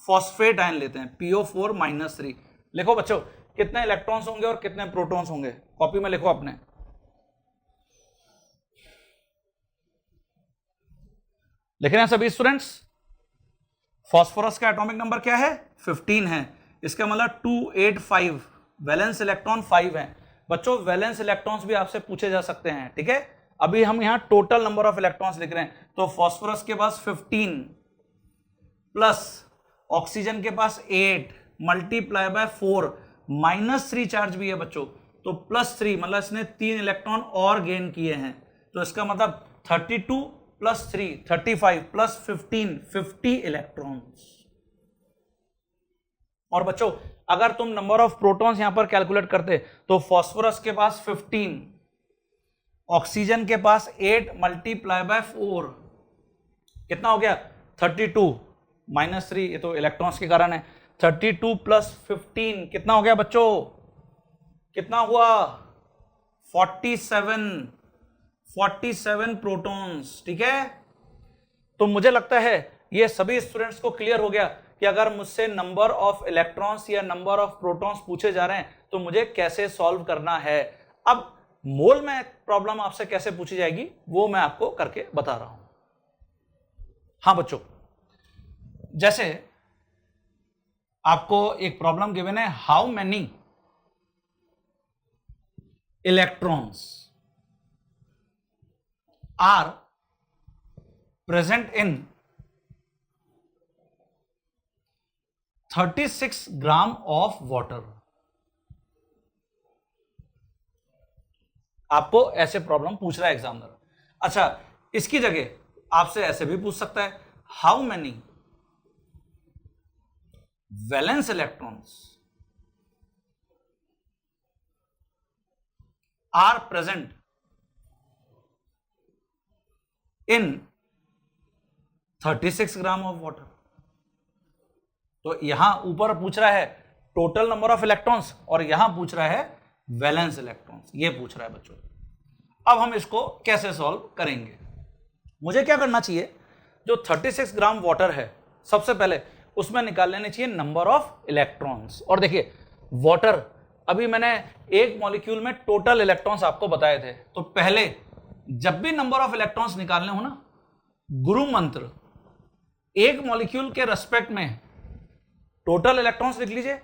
फॉस्फेट आयन लेते हैं PO4-3, लिखो बच्चों कितने इलेक्ट्रॉन्स होंगे और कितने प्रोटॉन्स होंगे, कॉपी में लिखो अपने। लिख रहे हैं सभी स्टूडेंट्स? फास्फोरस का एटॉमिक नंबर क्या है? 15 है। इसका मतलब 285, वैलेंस इलेक्ट्रॉन 5 है। बच्चों वैलेंस इलेक्ट्रॉन्स भी आपसे पूछे जा सकते हैं, ठीक है। अभी हम यहां टोटल नंबर ऑफ इलेक्ट्रॉन्स लिख रहे हैं, तो फास्फोरस के पास 15 प्लस ऑक्सीजन के पास 8 मल्टीप्लाई बाय 4, -3 चार्ज भी है बच्चों, तो +3, मतलब इसने 3 इलेक्ट्रॉन और गेन किए हैं। तो इसका मतलब 32 + 3 35 + 15 50 इलेक्ट्रॉन्स। और बच्चों अगर तुम नंबर ऑफ प्रोटॉन्स यहां पर कैलकुलेट करते तो फास्फोरस के पास 15, ऑक्सीजन के पास 8 मल्टीप्लाई बाय 4 कितना हो गया? 32 -3, ये तो इलेक्ट्रॉन्स के कारण है। 32 + 15 कितना हो गया बच्चों? कितना हुआ? 47 प्रोटॉन्स, ठीक है। तो मुझे लगता है ये सभी स्टूडेंट्स को क्लियर हो गया कि अगर मुझसे नंबर ऑफ इलेक्ट्रॉन्स या नंबर ऑफ प्रोटॉन्स पूछे जा रहे हैं तो मुझे कैसे सॉल्व करना है। अब मोल में प्रॉब्लम आपसे कैसे पूछी जाएगी वो मैं आपको करके बता रहा हूं। हां बच्चों, जैसे आपको एक प्रॉब्लम गिवन है, how many electrons are present in 36 gram of water. आपको ऐसे प्रॉब्लम पूछ रहा है एग्जामिनर। अच्छा, इसकी जगह आपसे ऐसे भी पूछ सकता है, how many valence electrons are present in 36 gram of water. तो यहां ऊपर पूछ रहा है टोटल नंबर ऑफ इलेक्ट्रॉन्स और यहां पूछ रहा है वैलेंस इलेक्ट्रॉन्स, ये पूछ रहा है बच्चों। अब हम इसको कैसे सॉल्व करेंगे? मुझे क्या करना चाहिए, जो 36 ग्राम वाटर है सबसे पहले उसमें निकाल लेने चाहिए नंबर ऑफ इलेक्ट्रॉन्स। और देखिए वाटर, अभी मैंने एक मॉलिक्यूल में टोटल इलेक्ट्रॉन्स आपको बताए थे, तो पहले जब भी नंबर ऑफ इलेक्ट्रॉन्स निकालने हो ना, गुरु मंत्र एक मॉलिक्यूल के रेस्पेक्ट में टोटल इलेक्ट्रॉन्स लिख लीजिए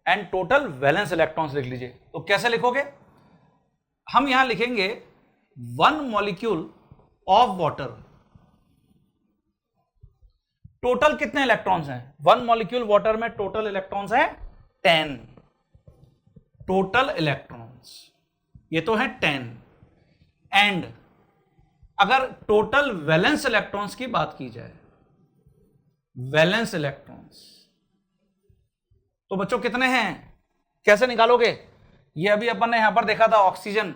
एंड टोटल वैलेंस इलेक्ट्रॉन्स लिख लीजिए। तो कैसे लिखोगे? हम यहां लिखेंगे 1 मॉलिक्यूल ऑफ वाटर, टोटल कितने इलेक्ट्रॉन्स हैं? 1 मॉलिक्यूल वाटर में टोटल इलेक्ट्रॉन्स हैं 10, टोटल इलेक्ट्रॉन्स, ये तो है 10, एंड अगर टोटल वैलेंस इलेक्ट्रॉन्स की बात की जाए, वैलेंस इलेक्ट्रॉन्स, तो बच्चों कितने हैं, कैसे निकालोगे? ये अभी अपन ने यहां पर देखा था ऑक्सीजन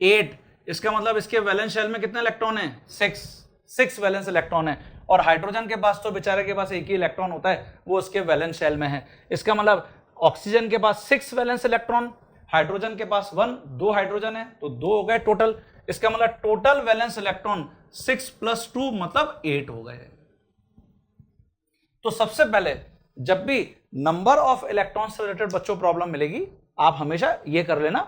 8, इसका मतलब इसके वैलेंस शेल में कितने इलेक्ट्रॉन है? 6 वैलेंस इलेक्ट्रॉन है। और हाइड्रोजन के पास तो बेचारे के पास एक ही इलेक्ट्रॉन होता है, वो उसके वैलेंस शेल में है। इसका मतलब ऑक्सीजन के पास 6 वैलेंस इलेक्ट्रॉन, हाइड्रोजन के पास 1, 2 हाइड्रोजन है तो 2 हो गए टोटल। इसका मतलब टोटल वैलेंस इलेक्ट्रॉन 6 + 2 मतलब 8 हो गए। तो सबसे पहले जब भी नंबर ऑफ इलेक्ट्रॉन्स से रिलेटेड बच्चों प्रॉब्लम मिलेगी, आप हमेशा ये कर लेना,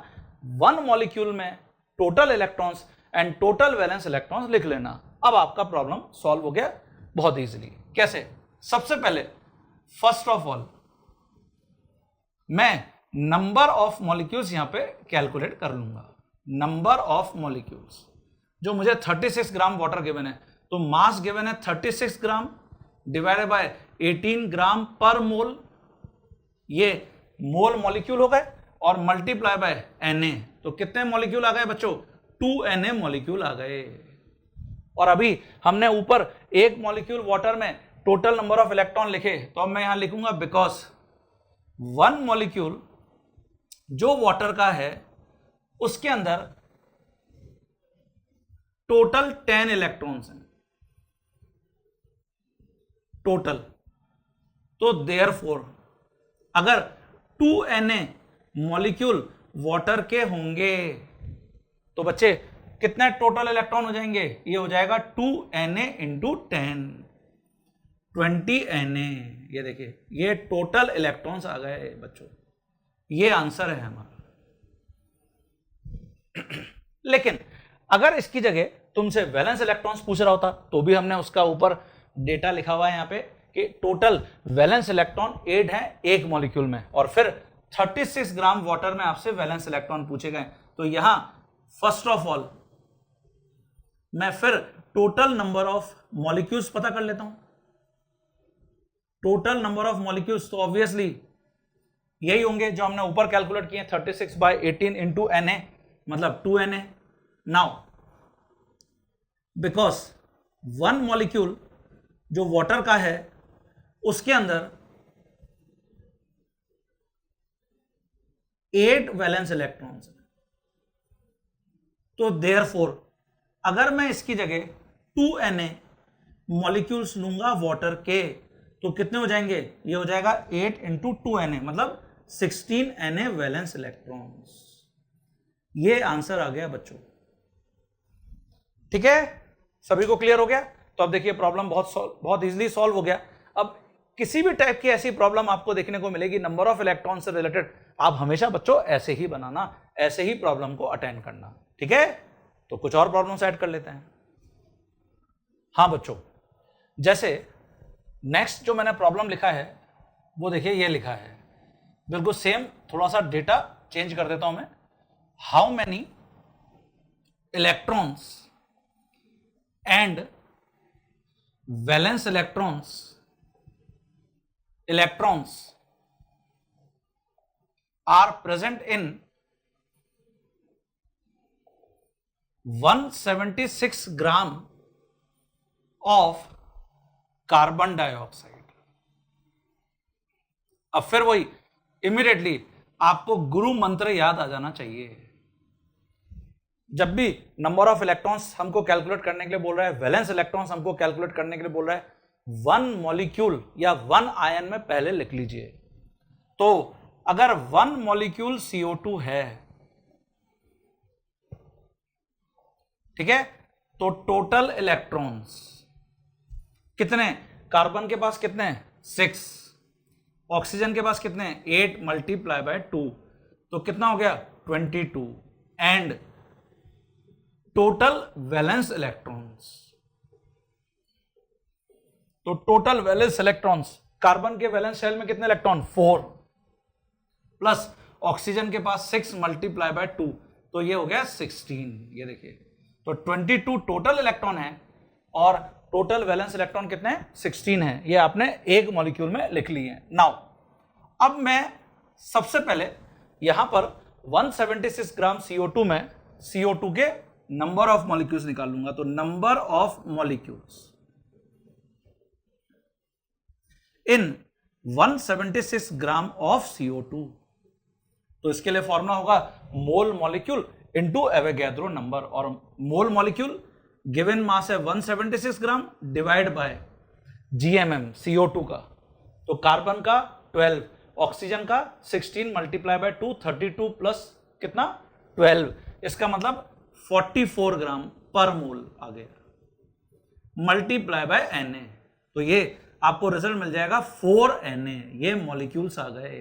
1 मॉलिक्यूल में total electrons and total valence electrons लिख लेना। अब आपका प्रॉब्लम सॉल्व हो गया बहुत इजीली। कैसे? सबसे पहले फर्स्ट ऑफ ऑल मैं नंबर ऑफ मॉलिक्यूल्स यहां पे कैलकुलेट कर लूंगा। नंबर ऑफ मॉलिक्यूल्स, जो मुझे 36 ग्राम वाटर गिवन है, तो मास गिवन है 36 ग्राम डिवाइडेड बाय 18 ग्राम पर मोल, ये मोल मॉलिक्यूल हो गए, और मल्टीप्लाई बाय Na, तो कितने मॉलिक्यूल आ गए बच्चों? 2Na मॉलिक्यूल आ गए। और अभी हमने ऊपर एक मॉलिक्यूल वाटर में टोटल नंबर ऑफ इलेक्ट्रॉन लिखे, तो अब मैं यहां लिखूंगा बिकॉज 1 मॉलिक्यूल जो वाटर का है उसके अंदर टोटल 10 इलेक्ट्रॉन्स हैं टोटल। तो देयरफॉर अगर 2Na मॉलिक्यूल वाटर के होंगे तो बच्चे कितने टोटल इलेक्ट्रॉन हो जाएंगे? ये हो जाएगा 2Na × 10, 20Na। ये देखिए, ये टोटल इलेक्ट्रॉन्स आ गए बच्चों, ये आंसर है हमारा। लेकिन अगर इसकी जगह तुमसे वैलेंस इलेक्ट्रॉन्स पूछ रहा होता तो भी हमने उसका ऊपर डेटा लिखा हुआ है यहां पे कि टोटल वैलेंस इलेक्ट्रॉन 8 है एक मॉलिक्यूल में, और फिर 36 ग्राम वाटर में आपसे वैलेंस इलेक्ट्रॉन पूछे गए। तो यहां फर्स्ट ऑफ ऑल मैं फिर टोटल नंबर ऑफ मॉलिक्यूल्स पता कर लेता हूं। टोटल नंबर ऑफ मॉलिक्यूल्स तो ऑब्वियसली यही होंगे जो हमने ऊपर कैलकुलेट किए, 36/18 × Na मतलब 2Na। नाउ बिकॉज 1 मॉलिक्यूल जो वाटर का है उसके अंदर 8 वैलेंस इलेक्ट्रॉन्स हैं, तो देयरफॉर अगर मैं इसकी जगह 2Na मॉलिक्यूल्स लूंगा वाटर के, तो कितने हो जाएंगे? ये हो जाएगा 8 × 2Na मतलब 16Na वैलेंस इलेक्ट्रॉन्स। ये आंसर आ गया बच्चों। ठीक है, सभी को क्लियर हो गया? तो अब देखिए प्रॉब्लम बहुत इजीली सॉल्व हो गया। अब किसी भी टाइप की ऐसी प्रॉब्लम आपको देखने को मिलेगी नंबर ऑफ इलेक्ट्रॉन से रिलेटेड, आप हमेशा बच्चों ऐसे ही बनाना, ऐसे ही प्रॉब्लम को अटेंड करना। ठीक है, तो कुछ और प्रॉब्लम्स ऐड कर लेते हैं। हाँ बच्चों, जैसे नेक्स्ट जो मैंने प्रॉब्लम लिखा है वो देखिए ये लिखा है, बिल्कुल सेम, थोड़ा सा डेटा चेंज कर देता हूं मैं। How many electrons and valence electrons are present in 176 gram of carbon dioxide. अब फिर वही इमीडिएटली आपको गुरु मंत्र याद आ जाना चाहिए। जब भी नंबर ऑफ इलेक्ट्रॉन्स हमको कैलकुलेट करने के लिए बोल रहा है, वैलेंस इलेक्ट्रॉन्स हमको कैलकुलेट करने के लिए बोल रहा है, 1 मॉलिक्यूल या 1 आयन में पहले लिख लीजिए। तो अगर 1 मॉलिक्यूल CO2 है, ठीक है, तो टोटल इलेक्ट्रॉन्स कितने? कार्बन के पास कितने? 6, ऑक्सीजन के पास कितने? 8 × 2, तो कितना हो गया? 22, एंड टोटल वैलेंस इलेक्ट्रॉन्स, तो टोटल वैलेंस इलेक्ट्रॉन्स, कार्बन के वैलेंस शेल में कितने इलेक्ट्रॉन? 4, प्लस ऑक्सीजन के पास 6 × 2, तो ये हो गया 16। ये देखिए, तो 22 टोटल इलेक्ट्रॉन है और टोटल वैलेंस इलेक्ट्रॉन कितने हैं? 16 है। ये आपने एक मॉलिक्यूल में लिख लिए हैं। नाउ अब मैं सबसे पहले यहां पर 176 ग्राम CO2 में CO2 के नंबर ऑफ मॉलिक्यूल्स निकालूंगा, तो number of molecules in 176 gram of CO2, तो इसके लिए फॉर्मूला होगा मोल मॉलिक्यूल इनटू एवोगैड्रो नंबर, और मोल मॉलिक्यूल गिवन मास है 176 ग्राम डिवाइड बाय GMM CO2 का, तो कार्बन का 12, ऑक्सीजन का 16 मल्टीप्लाई बाय 2 32 प्लस कितना 12, इसका मतलब 44 ग्राम पर मोल आ गया मल्टीप्लाई बाय Na, तो ये आपको रिजल्ट मिल जाएगा 4Na, ये मॉलिक्यूल्स आ गए।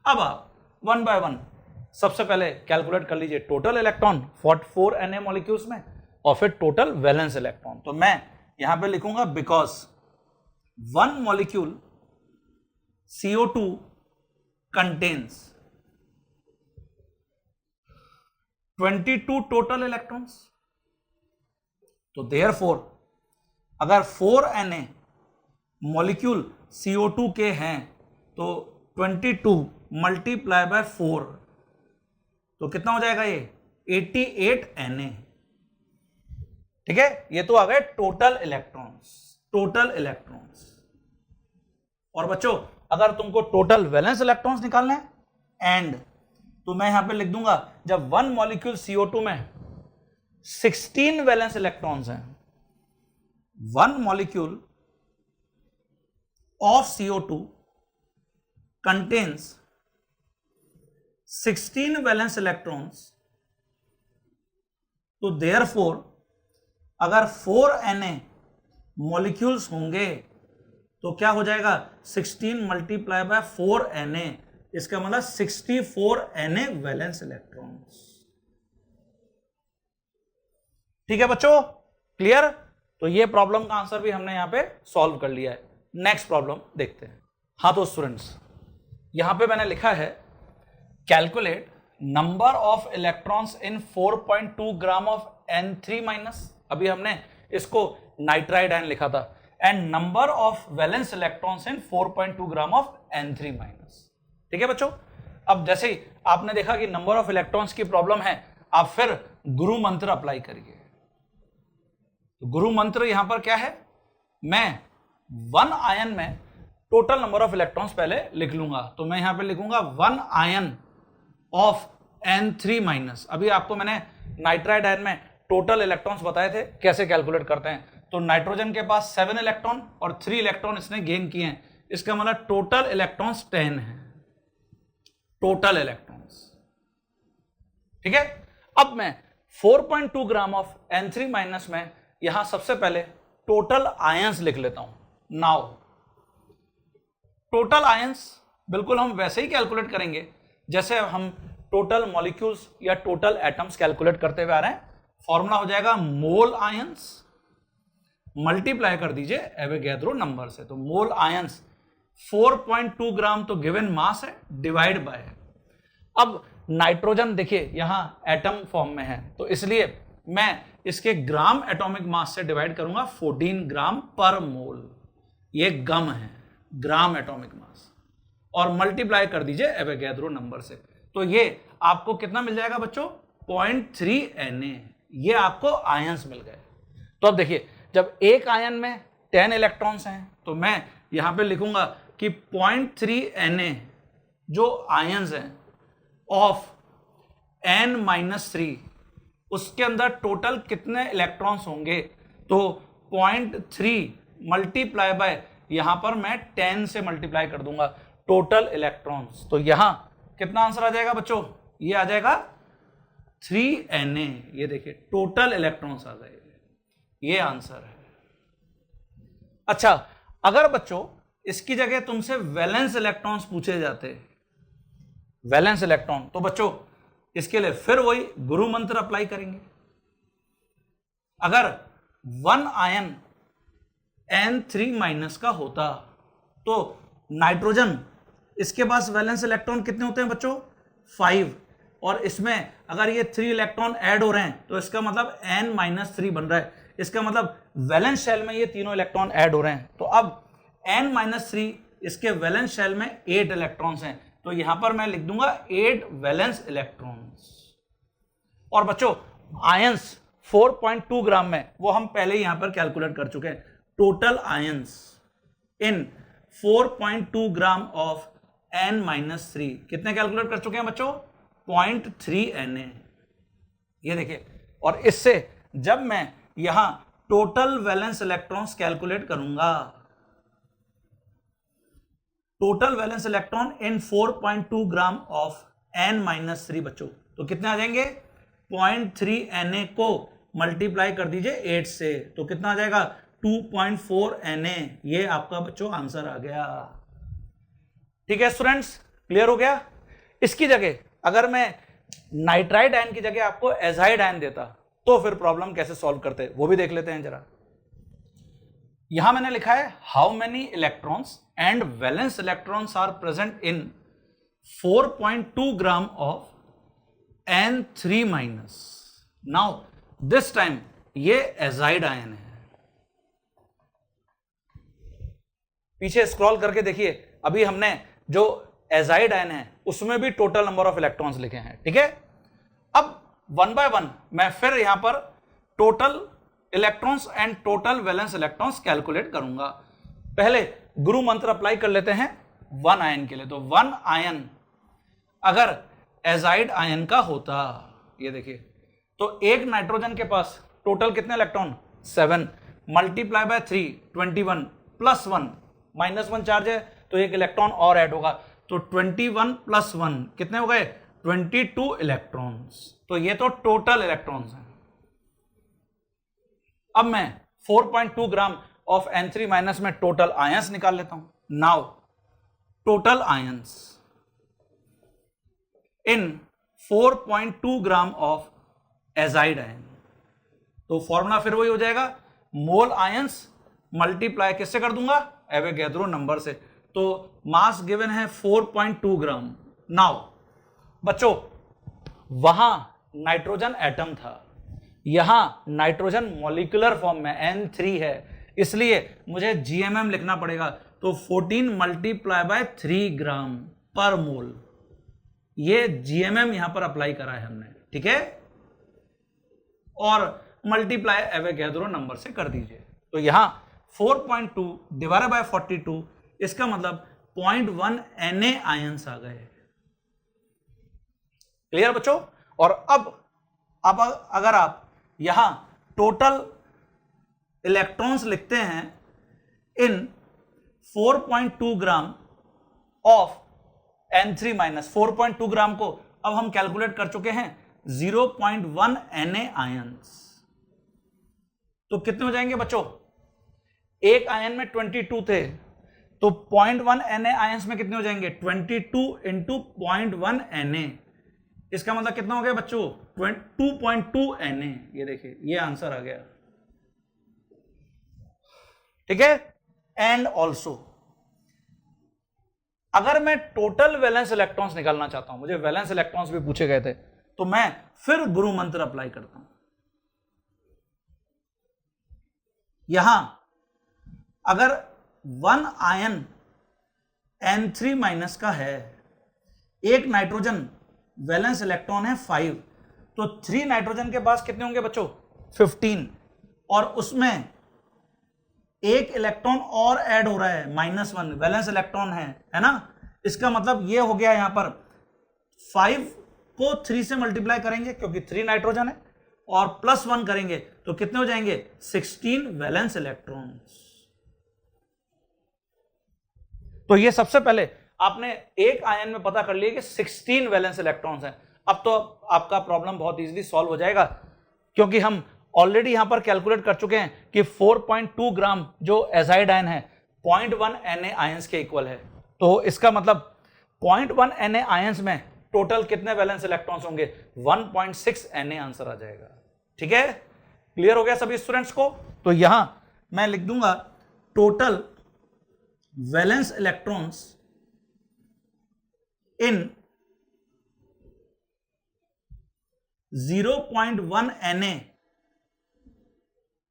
अब आप वन बाय वन सबसे पहले कैलकुलेट कर लीजिए टोटल इलेक्ट्रॉन 4Na मॉलिक्यूल्स में और फिर टोटल वैलेंस इलेक्ट्रॉन। तो मैं यहां पे लिखूंगा because one molecule CO2 contains 22 total electrons, तो देयरफॉर अगर 4Na मॉलिक्यूल CO2 के हैं तो 22 मल्टीप्लाई बाय 4, तो कितना हो जाएगा ये 88Na, ठीक है। ये तो आ गए टोटल इलेक्ट्रॉन्स। और बच्चों अगर तुमको टोटल वैलेंस इलेक्ट्रॉन्स निकालना है एंड, तो मैं यहां पे लिख दूंगा जब वन मॉलिक्यूल CO2 में 16 वैलेंस इलेक्ट्रॉन्स हैं, one molecule of CO2 contains 16 valence electrons, तो देयरफॉर अगर 4Na मॉलिक्यूल्स होंगे तो क्या हो जाएगा 16 मल्टीप्लाई बाय 4Na, इसका मतलब 64Na वैलेंस इलेक्ट्रॉन्स। ठीक है बच्चों, क्लियर। तो ये प्रॉब्लम का आंसर भी हमने यहां पे सॉल्व कर लिया है। नेक्स्ट प्रॉब्लम देखते हैं। हाँ तो स्टूडेंट्स यहां पे मैंने लिखा है calculate number of electrons in 4.2 gram of N3-, अभी हमने इसको नाइट्राइड आयन लिखा था, and number of valence electrons in 4.2 gram of N3-। ठीक है बच्चों, अब जैसे ही आपने देखा कि नंबर ऑफ इलेक्ट्रॉन्स की प्रॉब्लम है, आप फिर गुरु मंत्र अप्लाई करिए। तो गुरु मंत्र यहां पर क्या है, मैं वन आयन में टोटल नंबर ऑफ इलेक्ट्रॉन्स पहले लिख लूंगा, तो मैं यहां पे लिखूंगा वन आयन ऑफ N3-। अभी आपको मैंने नाइट्राइड आयन में टोटल इलेक्ट्रॉन्स बताए थे कैसे कैलकुलेट करते हैं। तो नाइट्रोजन के पास 7 इलेक्ट्रॉन और 3 इलेक्ट्रॉन इसने गेन किए हैं, इसका मतलब टोटल इलेक्ट्रॉन्स 10 है, टोटल इलेक्ट्रॉन्स। ठीक है, अब मैं 4.2 ग्राम ऑफ N3- में यहां सबसे पहले टोटल आयंस लिख लेता हूं। नाउ टोटल आयंस बिल्कुल हम वैसे ही कैलकुलेट करेंगे जैसे हम टोटल मॉलिक्यूल्स या टोटल एटम्स कैलकुलेट करते हुए आ रहे हैं। फॉर्मूला हो जाएगा मोल आयंस मल्टीप्लाई कर दीजिए एवोगैड्रो नंबर से, तो मोल आयंस 4.2 ग्राम तो गिवन मास है डिवाइड बाय, अब नाइट्रोजन देखिए यहां एटम फॉर्म में है तो इसलिए मैं इसके ग्राम एटॉमिक मास से डिवाइड करूंगा 14 ग्राम पर मोल, ये गम है ग्राम एटॉमिक मास, और मल्टीप्लाई कर दीजिए एवोगैड्रो नंबर से, तो ये आपको कितना मिल जाएगा बच्चों 0.3 Na, ये आपको आयंस मिल गए। तो अब देखिए जब एक आयन में 10 इलेक्ट्रॉन्स हैं तो मैं यहां पे लिखूंगा कि 0.3 Na जो आयंस हैं ऑफ N-3, उसके अंदर टोटल कितने इलेक्ट्रॉन्स होंगे, तो 0.3 मल्टीप्लाई बाय यहां पर मैं 10 से मल्टीप्लाई कर दूंगा टोटल इलेक्ट्रॉन्स, तो यहां कितना आंसर आ जाएगा बच्चों, ये आ जाएगा 3Na। ये देखिए टोटल इलेक्ट्रॉन्स आ गए, ये आंसर है। अच्छा, अगर बच्चों इसकी जगह तुमसे वैलेंस इलेक्ट्रॉन्स पूछे जाते, वैलेंस इलेक्ट्रॉन, तो बच्चों इसके लिए फिर वही गुरु मंत्र अप्लाई करेंगे। अगर वन आयन N3- का होता तो नाइट्रोजन इसके पास वैलेंस इलेक्ट्रॉन कितने होते हैं बच्चों 5, और इसमें अगर ये 3 इलेक्ट्रॉन ऐड हो रहे हैं तो इसका मतलब N-3 बन रहा है, इसका मतलब वैलेंस शेल में ये तीनों इलेक्ट्रॉन ऐड हो रहे हैं, तो अब N-3 इसके वैलेंस शेल में 8 इलेक्ट्रॉन्स हैं, तो यहां पर मैं लिख दूंगा 8 वैलेंस इलेक्ट्रॉन्स। और बच्चों आयंस 4.2 ग्राम में वो हम पहले यहां पर कैलकुलेट कर चुके हैं। Total ions in 4.2 gram of n-3 कितने कैलकुलेट कर चुके हैं बच्चों? 0.3 Na। ये देखिए, और इससे जब मैं यहां टोटल वैलेंस इलेक्ट्रॉन्स कैलकुलेट करूंगा, total valence electron in 4.2 gram of n-3 बच्चों, तो कितने आ जाएंगे? 0.3 Na को मल्टीप्लाई कर दीजिए 8 से, तो कितना आ जाएगा? 2.4 Na। ये आपका बच्चों आंसर आ गया। ठीक है स्टूडेंट्स, क्लियर हो गया? इसकी जगह अगर मैं नाइट्राइड आयन की जगह आपको एजाइड आयन देता तो फिर प्रॉब्लम कैसे सॉल्व करते, वो भी देख लेते हैं जरा। यहां मैंने लिखा है how many electrons and valence electrons are present in 4.2 gram of N3-। Now this time ये एजाइड आयन है। पीछे स्क्रॉल करके देखिए, अभी हमने जो एजाइड आयन है उसमें भी टोटल नंबर ऑफ इलेक्ट्रॉन्स लिखे हैं। ठीक है, अब वन बाय वन मैं फिर यहां पर total electrons and total valence electrons calculate करूंगा। पहले गुरु मंत्र अप्लाई कर लेते हैं वन आयन के लिए। तो वन आयन अगर एजाइड आयन का होता, ये देखिए, तो एक नाइट्रोजन के पास टोटल कितने electron? 7 multiply by 3 21 plus 1 -1 charge है तो एक इलेक्ट्रॉन और ऐड होगा, तो 21 प्लस 1 कितने हो गए? 22 इलेक्ट्रॉन्स। तो ये तो टोटल इलेक्ट्रॉन्स हैं। अब मैं 4.2 ग्राम ऑफ N3- में टोटल आयंस निकाल लेता हूं। Now total ions in 4.2 gram of azide ion, तो फॉर्मूला फिर वही हो जाएगा, मोल आयंस मल्टीप्लाई किससे कर दूंगा? एवोगैड्रो नंबर से। तो मास गिवन है 4.2 ग्राम। नाउ बच्चों वहां नाइट्रोजन एटम था, यहां नाइट्रोजन मॉलिक्यूलर फॉर्म में N3 है, इसलिए मुझे GMM लिखना पड़ेगा। तो 14 मल्टीप्लाई बाय 3 ग्राम पर मोल, ये GMM यहां पर अप्लाई करा है हमने। ठीक है, और मल्टीप्लाई एवोगैड्रो नंबर से कर दीजिए। तो यहां 4.2 डिवाइडेड बाय 42, इसका मतलब 0.1 Na आयंस आ गए। क्लियर बच्चों? और अब अगर आप यहां टोटल इलेक्ट्रॉन्स लिखते हैं इन 4.2 ग्राम ऑफ N3-, 4.2 ग्राम को अब हम कैलकुलेट कर चुके हैं 0.1 Na आयंस, तो कितने हो जाएंगे बच्चों? एक आयन में 22 थे, तो 0.1 Na आयंस में कितने हो जाएंगे? 22 इंटू 0.1 Na। इसका मतलब कितना हो गया बच्चों? 2.2 Na। ये देखिए, ये आंसर आ गया। ठीक है, एंड ऑल्सो अगर मैं टोटल वैलेंस इलेक्ट्रॉन्स निकालना चाहता हूं, मुझे वैलेंस इलेक्ट्रॉन्स भी पूछे गए थे, तो मैं फिर गुरु मंत्र अप्लाई करता हूं। यहां अगर वन आयन N3- का है, एक नाइट्रोजन वैलेंस इलेक्ट्रॉन है 5, तो 3 नाइट्रोजन के पास कितने होंगे बच्चों? 15, और उसमें एक इलेक्ट्रॉन और ऐड हो रहा है -1 वैलेंस इलेक्ट्रॉन है ना। इसका मतलब ये हो गया, यहां पर 5 को 3 से मल्टीप्लाई करेंगे क्योंकि 3 नाइट्रोजन है, और +1 करेंगे तो कितने हो जाएंगे? 16 वैलेंस इलेक्ट्रॉन्स। तो ये सबसे पहले आपने एक आयन में पता कर लिया कि 16 वैलेंस इलेक्ट्रॉन्स हैं। अब तो आपका प्रॉब्लम बहुत इजीली सॉल्व हो जाएगा, क्योंकि हम ऑलरेडी यहां पर कैलकुलेट कर चुके हैं कि 4.2 ग्राम जो एजाइड आयन है 0.1 Na आयंस के इक्वल है। तो इसका मतलब 0.1 Na आयंस में टोटल कितने वैलेंस इलेक्ट्रॉन्स होंगे? 1.6 Na आंसर आ जाएगा। ठीक है, क्लियर हो गया सभी स्टूडेंट्स को? तो यहां मैं लिख दूंगा total valence electrons in 0.1 Na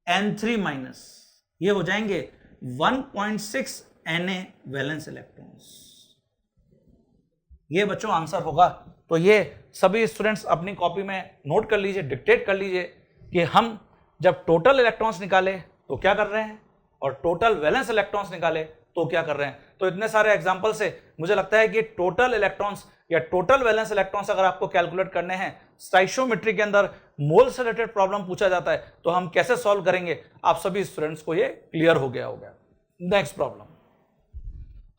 N3-, ये हो जाएंगे 1.6 Na वैलेंस इलेक्ट्रॉन्स। ये बच्चों आंसर होगा। तो ये सभी स्टूडेंट्स अपनी कॉपी में नोट कर लीजिए, डिक्टेट कर लीजिए कि हम जब टोटल इलेक्ट्रॉन्स निकाले तो क्या कर रहे हैं और टोटल वैलेंस इलेक्ट्रॉन्स निकाले तो क्या कर रहे हैं। तो इतने सारे एग्जांपल से मुझे लगता है कि टोटल इलेक्ट्रॉन्स या टोटल वैलेंस इलेक्ट्रॉन्स अगर आपको कैलकुलेट करने हैं, स्टोइचियोमेट्री के अंदर मोल से रिलेटेड प्रॉब्लम पूछा जाता है तो हम कैसे सॉल्व करेंगे, आप सभी स्टूडेंट्स को ये क्लियर हो गया होगा। नेक्स्ट प्रॉब्लम,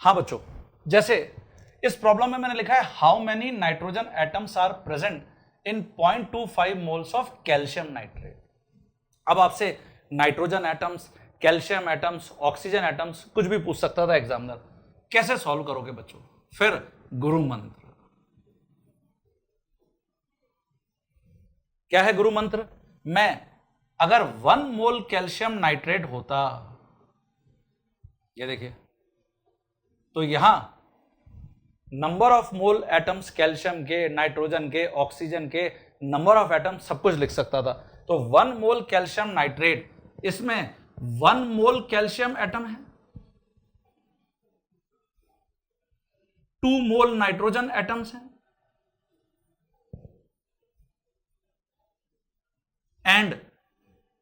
हाँ बच्चों, जैसे इस प्रॉब्लम में मैंने लिखा है how many nitrogen atoms are present in 0.25 moles of calcium nitrate. अब आपसे nitrogen atoms, calcium atoms, oxygen atoms कुछ भी पूछ सकता था एग्जामिनर। कैसे सॉल्व करोगे बच्चों? फिर गुरु मंत्र। क्या है गुरु मंत्र? मैं अगर 1 मोल कैल्शियम नाइट्रेट होता, ये देखिए, तो यहां number of mole atoms calcium के, नाइट्रोजन के, ऑक्सीजन के, नंबर ऑफ एटम्स सब कुछ लिख सकता था। तो 1 मोल कैल्शियम नाइट्रेट, इसमें 1 मोल कैल्शियम एटम है, 2 मोल नाइट्रोजन एटम्स हैं एंड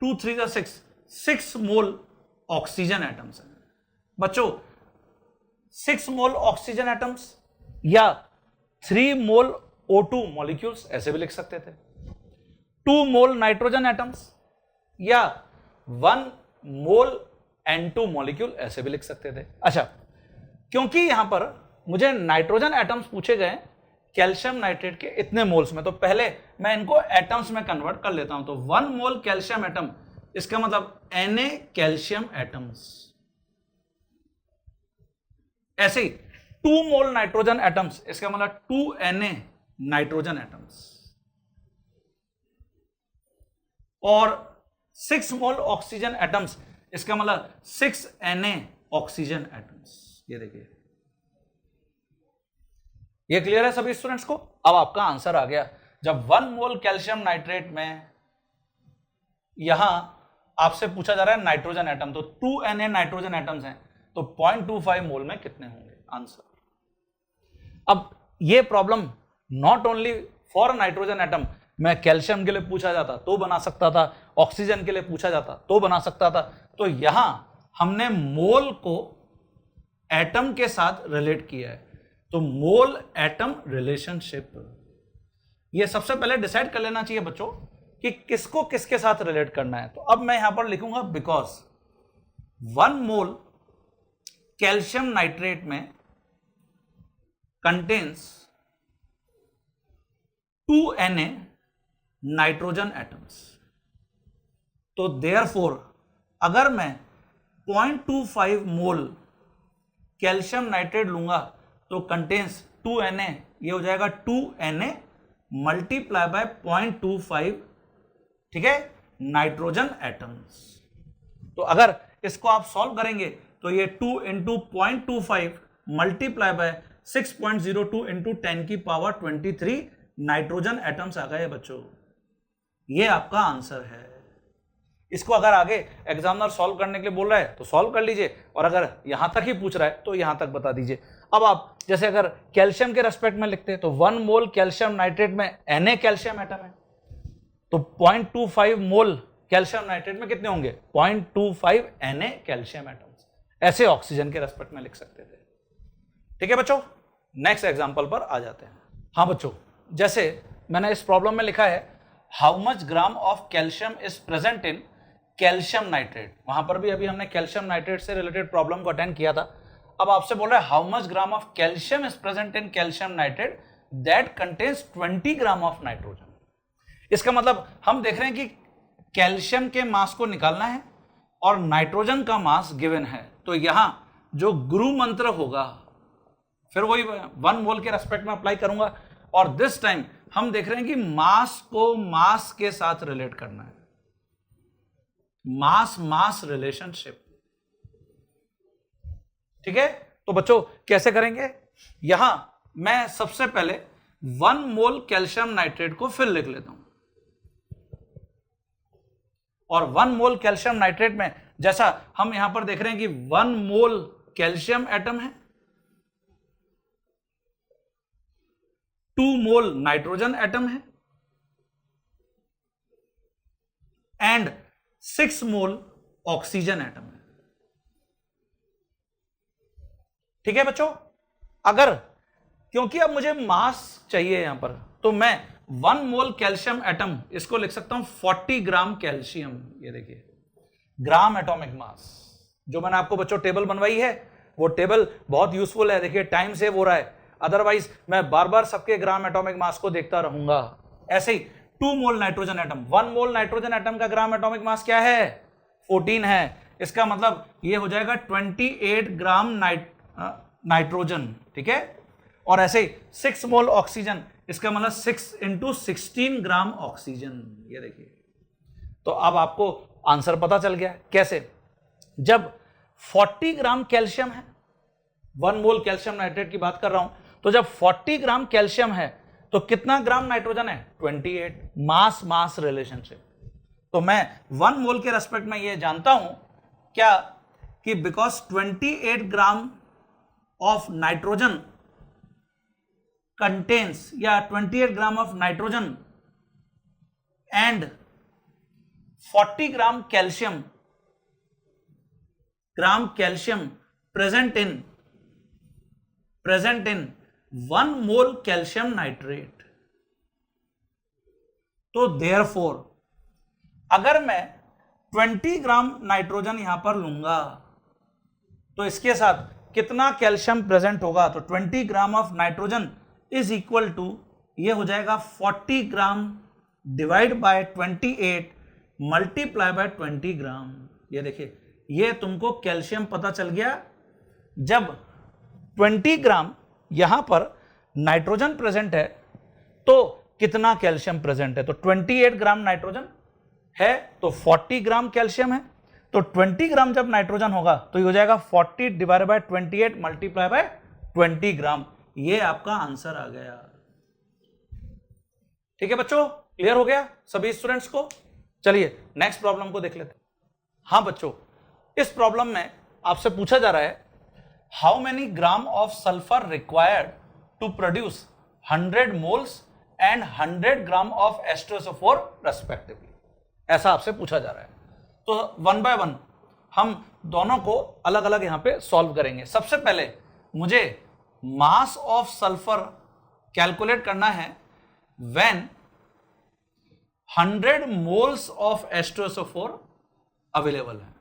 2 3 6 मोल ऑक्सीजन एटम्स हैं। बच्चों 6 मोल ऑक्सीजन एटम्स या 3 मोल O2 मॉलिक्यूल्स ऐसे भी लिख सकते थे, 2 मोल नाइट्रोजन एटम्स या 1 मोल N2 मॉलिक्यूल ऐसे भी लिख सकते थे। अच्छा, क्योंकि यहां पर मुझे नाइट्रोजन एटम्स पूछे गए कैल्शियम नाइट्रेट के इतने मोल्स में, तो पहले मैं इनको एटम्स में कन्वर्ट कर लेता हूं। तो 1 मोल कैल्शियम एटम, इसका मतलब Na कैल्शियम एटम्स। ऐसे ही 2 मोल नाइट्रोजन एटम्स, इसका मतलब 2 Na नाइट्रोजन एटम्स। और 6 मोल ऑक्सीजन एटम्स, इसका मतलब 6 Na ऑक्सीजन एटम्स। ये देखिए, ये क्लियर है सभी स्टूडेंट्स को? अब आपका आंसर आ गया। जब 1 मोल कैल्शियम नाइट्रेट में यहां आपसे पूछा जा रहा है नाइट्रोजन एटम, तो 2 Na नाइट्रोजन एटम्स हैं, तो 0.25 मोल में कितने होंगे? आंसर। अब ये problem not only for nitrogen atom, मैं कैल्शियम के लिए पूछा जाता तो बना सकता था, ऑक्सीजन के लिए पूछा जाता तो बना सकता था। तो यहां हमने मोल को एटम के साथ रिलेट किया है, तो मोल एटम रिलेशनशिप, ये सबसे पहले डिसाइड कर लेना चाहिए बच्चों कि किसको किसके साथ रिलेट करना है। तो अब मैं यहां पर लिखूंगा बिकॉज 1 मोल कैल्शियम नाइट्रेट में कंटेन्स 2 Na नाइट्रोजन एटम्स। तो देयरफॉर अगर मैं 0.25 मोल कैल्शियम नाइट्रेट लूंगा तो कंटेन्स 2 Na, ये हो जाएगा 2 Na मल्टीप्लाई बाय 0.25, ठीक है, नाइट्रोजन एटम्स। तो अगर इसको आप सॉल्व करेंगे तो ये 2 इंटू 0.25 मल्टीप्लाई बाय 6.02 इंटू 10 की पावर 23 नाइट्रोजन एटम्स आ गए बच्चों। ये आपका आंसर है। इसको अगर आगे एग्जामिनर सॉल्व करने के लिए बोल रहा है तो सॉल्व कर लीजिए, और अगर यहां तक ही पूछ रहा है तो यहां तक बता दीजिए। अब आप जैसे अगर कैल्शियम के रेस्पेक्ट में लिखते हैं तो 1 मोल कैल्शियम नाइट्रेट में Na कैल्शियम एटम है, तो 0.25 मोल कैल्शियम नाइट्रेट में कितने होंगे? 0.25 Na कैल्शियम एटम्स। ऐसे ऑक्सीजन के रेस्पेक्ट में लिख सकते थे। ठीक है बच्चों, नेक्स्ट एग्जांपल पर आ जाते हैं। हाँ बच्चों, जैसे मैंने इस प्रॉब्लम में लिखा है how much gram of calcium is present in calcium nitrate. वहां पर भी अभी हमने कैल्शियम नाइट्रेट से रिलेटेड प्रॉब्लम को अटेंड किया था। अब आपसे बोल रहा है how much gram of calcium is present in calcium nitrate that contains 20 gram of nitrogen. इसका मतलब हम देख रहे हैं कि कैल्शियम के मास को निकालना है और नाइट्रोजन का मास गिवन है, तो यहां जो गुरु मंत्र होगा फिर वही 1 मोल के रेस्पेक्ट में अप्लाई करूंगा, और दिस टाइम हम देख रहे हैं कि मास को मास के साथ रिलेट करना है, मास मास रिलेशनशिप। ठीक है, तो बच्चों कैसे करेंगे? यहां मैं सबसे पहले 1 मोल कैल्शियम नाइट्रेट को फिर लिख लेता हूं, और 1 मोल कैल्शियम नाइट्रेट में जैसा हम यहां पर देख रहे हैं कि 1 मोल कैल्शियम एटम है 2 मोल नाइट्रोजन एटम है एंड 6 मोल ऑक्सीजन एटम है। ठीक है बच्चों, अगर क्योंकि अब मुझे मास चाहिए यहां पर, तो मैं 1 मोल कैल्शियम एटम इसको लिख सकता हूं 40 ग्राम कैल्शियम। ये देखिए ग्राम एटॉमिक मास, जो मैंने आपको बच्चों टेबल बनवाई है वो टेबल बहुत यूजफुल है। देखिए टाइम सेव हो रहा है, अदरवाइज मैं बार बार सबके ग्राम एटॉमिक मास को देखता रहूंगा। ऐसे ही 2 mole nitrogen atom, 1 mole nitrogen atom का ग्राम एटॉमिक मास क्या है? 14 है। इसका मतलब ये हो जाएगा 28 ग्राम नाइट्रोजन। ठीक है, और ऐसे ही 6 मोल ऑक्सीजन, इसका मतलब 6 × 16 ग्राम ऑक्सीजन। ये देखिए, तो अब आपको आंसर पता चल गया कैसे। जब 40 ग्राम कैल्शियम है, 1 मोल कैल्शियम नाइट्रेट की बात कर रहा हूं, तो जब 40 ग्राम कैल्शियम है तो कितना ग्राम नाइट्रोजन है? 28। मास मास रिलेशनशिप। तो मैं 1 मोल के रेस्पेक्ट में ये जानता हूं क्या कि because 28 gram of nitrogen contains, या 28 ग्राम of nitrogen and 40 gram calcium present in 1 mole calcium nitrate. तो देयरफॉर अगर मैं 20 ग्राम नाइट्रोजन यहां पर लूंगा तो इसके साथ कितना कैल्शियम प्रेजेंट होगा? तो 20 gram of nitrogen is equal to, ये हो जाएगा 40 gram divide by 28 multiply by 20 gram. ये देखिए, ये तुमको कैल्शियम पता चल गया। जब 20 ग्राम यहां पर नाइट्रोजन प्रेजेंट है तो कितना कैल्शियम प्रेजेंट है? तो 28 ग्राम नाइट्रोजन है तो 40 ग्राम कैल्शियम है। तो 20 ग्राम जब नाइट्रोजन होगा तो ये हो जाएगा 40 divide by 28 multiply by 20 gram. ये आपका आंसर आ गया। ठीक है बच्चों, क्लियर हो गया सभी स्टूडेंट्स को? चलिए नेक्स्ट प्रॉब्लम को देख लेते हैं। हाँ बच्चों, इस प्रॉब्लम में आपसे पूछा जा रहा है how many gram of sulphur required to produce 100 moles and 100 gram of H2SO4 respectively. ऐसा आपसे पूछा जा रहा है। तो 1 बाय 1 हम दोनों को अलग अलग यहां पे सॉल्व करेंगे। सबसे पहले मुझे मास ऑफ सल्फर कैलकुलेट करना है when 100 moles of H2SO4 available है।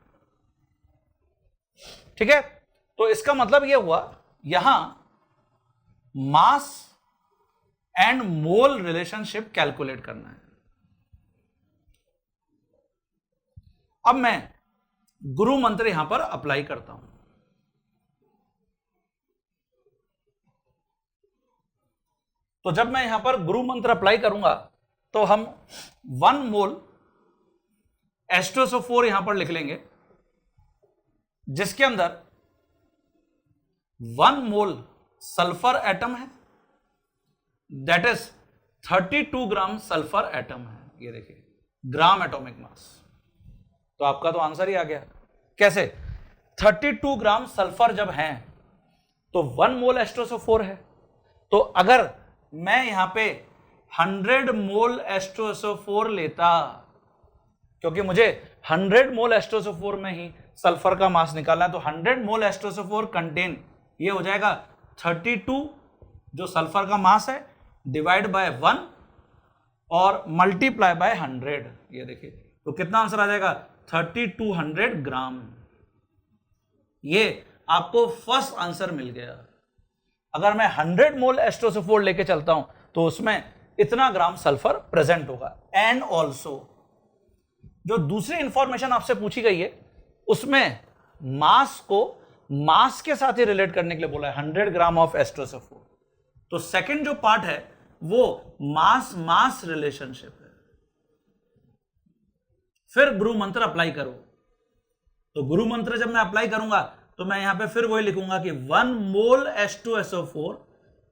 ठीक है, तो इसका मतलब यह हुआ यहां mass and mole relationship calculate करना है। अब मैं गुरु मंत्र यहां पर अप्लाई करता हूं। तो जब मैं यहां पर गुरु मंत्र अप्लाई करूंगा तो हम 1 मोल H2SO4 यहां पर लिख लेंगे, जिसके अंदर 1 मोल सल्फर एटम है, that is 32 gram sulphur atom है। ये देखिए ग्राम एटॉमिक मास। तो आपका तो आंसर ही आ गया। कैसे? 32 ग्राम सल्फर जब है तो 1 मोल H2SO4 है। तो अगर मैं यहां पे 100 मोल H2SO4 लेता, क्योंकि मुझे 100 मोल H2SO4 में ही सल्फर का मास निकालना है, तो 100 मोल H2SO4 कंटेन, ये हो जाएगा 32 जो सल्फर का मास है डिवाइड बाय 1 और मल्टीप्लाई बाय 100। ये देखिए, तो कितना आंसर आ जाएगा? 3200 ग्राम। ये आपको फर्स्ट आंसर मिल गया। अगर मैं 100 मोल H2SO4 लेके चलता हूं तो उसमें इतना ग्राम सल्फर प्रेजेंट होगा। एंड ऑल्सो जो दूसरी इंफॉर्मेशन आपसे पूछी गई है उसमें मास को मास के साथ ही रिलेट करने के लिए बोला है, 100 ग्राम ऑफ H2SO4। तो सेकंड जो पार्ट है वो मास मास रिलेशनशिप है। फिर गुरु मंत्र अप्लाई करो। तो गुरु मंत्र जब मैं अप्लाई करूंगा तो मैं यहां पे फिर वही लिखूंगा कि 1 मोल H2SO4।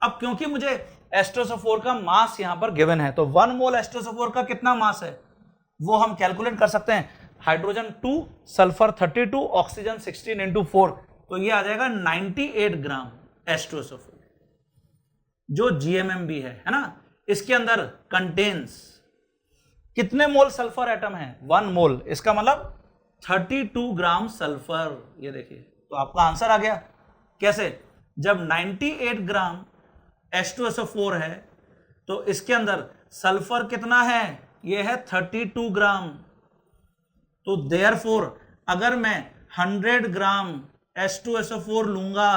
अब क्योंकि मुझे H2SO4 का मास यहां पर गिवन है, तो 1 मोल H2SO4 का कितना मास है वो हम कैलकुलेट कर सकते हैं। हाइड्रोजन 2, सल्फर 32, ऑक्सीजन 16 × 4, तो ये आ जाएगा 98 ग्राम H2SO4। जो GMMB है ना, इसके अंदर कंटेन्स कितने मोल सल्फर एटम है? 1 मोल। इसका मतलब 32 ग्राम सल्फर। ये देखिए, तो आपका आंसर आ गया। कैसे? जब 98 ग्राम H2SO4 है तो इसके अंदर सल्फर कितना है? ये है 32 ग्राम। तो देयरफॉर अगर मैं 100 ग्राम H2SO4 लूंगा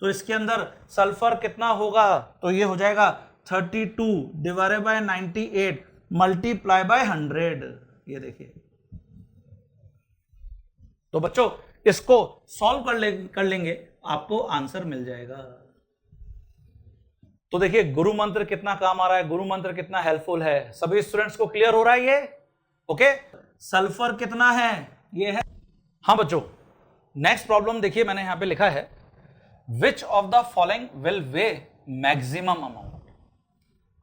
तो इसके अंदर सल्फर कितना होगा? तो ये हो जाएगा 32 डिवाइडेड बाय 98 मल्टीप्लाई बाय 100। ये देखिए, तो बच्चों इसको सॉल्व कर लेंगे, आपको आंसर मिल जाएगा। तो देखिए गुरु मंत्र कितना काम आ रहा है, गुरु मंत्र कितना हेल्पफुल है। सभी स्टूडेंट्स को क्लियर हो रहा है ये? ओके, सल्फर कितना है? ये है। हाँ बच्चों, नेक्स्ट प्रॉब्लम देखिए, मैंने यहां पे लिखा है which of the following will way maximum amount.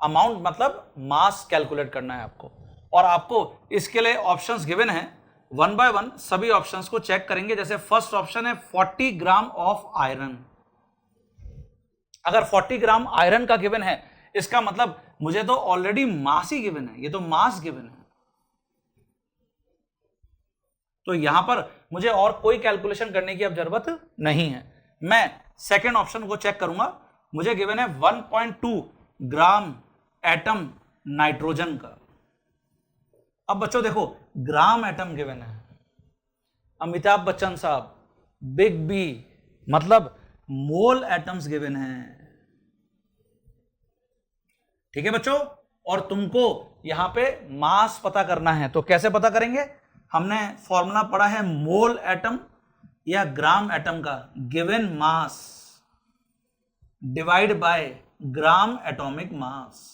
Amount मतलब मास कैलकुलेट करना है आपको, और आपको इसके लिए ऑप्शंस गिवन है। 1 बाय 1 सभी ऑप्शंस को चेक करेंगे। जैसे फर्स्ट ऑप्शन है 40 ग्राम ऑफ आयरन। अगर 40 ग्राम आयरन का गिवन है, इसका मतलब मुझे तो ऑलरेडी मास ही गिवन है, ये तो मास गिवन है, तो यहां पर मुझे और कोई कैलकुलेशन करने की अब जरूरत नहीं है। मैं सेकेंड ऑप्शन को चेक करूंगा। मुझे गिवन है 1.2 ग्राम एटम नाइट्रोजन का। अब बच्चों देखो, ग्राम एटम गिवन है, अमिताभ बच्चन साहब, बिग बी, मतलब मोल एटम्स गिवन है। ठीक है बच्चों, और तुमको यहां पे मास पता करना है, तो कैसे पता करेंगे? हमने फॉर्मूला पढ़ा है मोल एटम या ग्राम एटम का, given mass divide by gram atomic mass.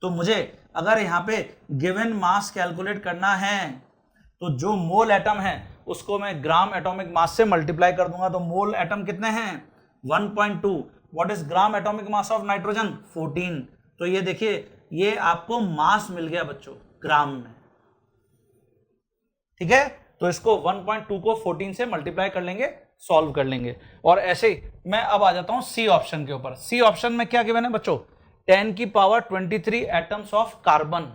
तो मुझे अगर यहां पे गिवन मास कैलकुलेट करना है तो जो मोल एटम है उसको मैं ग्राम एटॉमिक मास से मल्टीप्लाई कर दूंगा। तो मोल एटम कितने हैं? 1.2। What is gram atomic mass of nitrogen? 14। तो ये देखिए, ये आपको मास मिल गया बच्चों ग्राम में। ठीक है, तो इसको 1.2 को 14 से मल्टीप्लाई कर लेंगे, सॉल्व कर लेंगे। और ऐसे ही मैं अब आ जाता हूं सी ऑप्शन के ऊपर। सी ऑप्शन में क्या गिवन है बच्चों? 10 की पावर 23 एटम्स ऑफ कार्बन।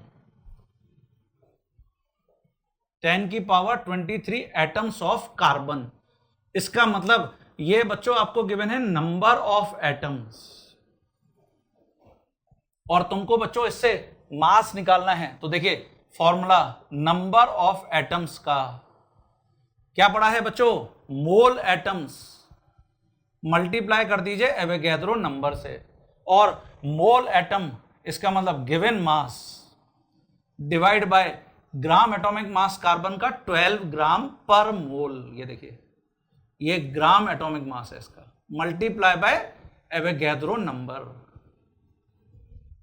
10 की पावर 23 एटम्स ऑफ कार्बन। इसका मतलब ये बच्चों आपको गिवन है नंबर ऑफ एटम्स, और तुमको बच्चों इससे मास निकालना है। तो देखिए फॉर्मूला नंबर ऑफ एटम्स का क्या पढ़ा है बच्चों? मोल एटम्स मल्टीप्लाई कर दीजिए एवोगैड्रो नंबर से, और मोल एटम इसका मतलब given mass divide by gram atomic mass carbon का 12 ग्राम पर मोल। ये देखिए, ये ग्राम एटॉमिक मास है इसका, मल्टीप्लाई बाय एवोगैड्रो नंबर।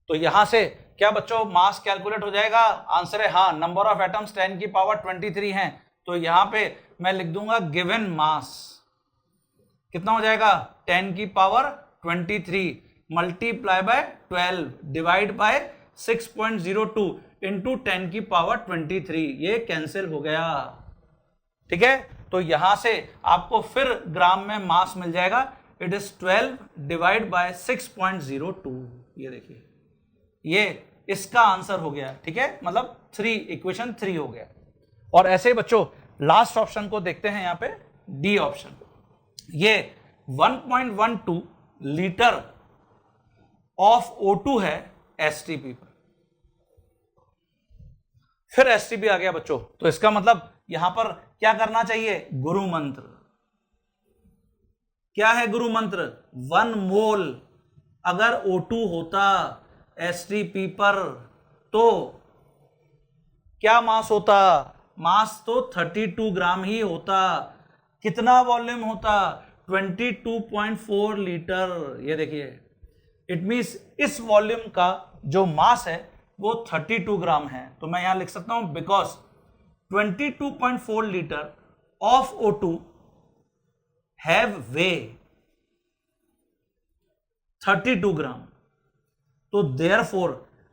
तो यहां से क्या बच्चों मास कैलकुलेट हो जाएगा? आंसर है हाँ, नंबर ऑफ एटम्स 10 की पावर 23 हैं। तो यहां पे मैं लिख दूंगा गिवन मास कितना हो जाएगा? 10 की power 23 multiply by 12 divide by 6.02 into 10 की पावर 23। ये कैंसिल हो गया। ठीक है, तो यहां से आपको फिर ग्राम में मास मिल जाएगा। It is 12 divide by 6.02। ये देखिए, ये इसका आंसर हो गया। ठीक है, मतलब 3, इक्वेशन 3 हो गया। और ऐसे ही बच्चों लास्ट ऑप्शन को देखते हैं, यहां पे डी ऑप्शन। ये 1.12 लीटर ऑफ O2 है एसटीपी पर। फिर एसटीपी आ गया बच्चों, तो इसका मतलब यहां पर क्या करना चाहिए? गुरु मंत्र। क्या है गुरु मंत्र? 1 मोल अगर O2 होता एसटीपी पर तो क्या मास होता? मास तो 32 ग्राम ही होता। कितना वॉल्यूम होता? 22.4 लीटर। ये देखिए, इट मींस इस वॉल्यूम का जो मास है वो 32 ग्राम है। तो मैं यहां लिख सकता हूं because 22.4 litre of O2 have weigh 32 gram. तो देयरफॉर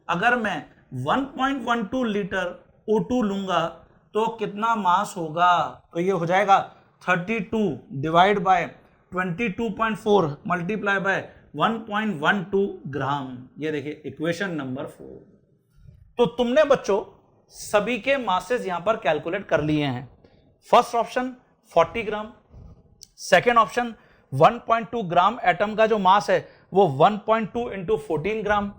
अगर मैं 1.12 लीटर O2 लूंगा तो कितना मास होगा? तो ये हो जाएगा 32 डिवाइड बाय 22.4 मल्टीप्लाई बाय 1.12 ग्राम। ये देखिए इक्वेशन नंबर 4। तो तुमने बच्चों सभी के मासेस यहां पर कैलकुलेट कर लिए हैं। फर्स्ट ऑप्शन 40 ग्राम, सेकेंड ऑप्शन 1.2 ग्राम एटम का जो मास है वो 1.2 इंटू 14 ग्राम।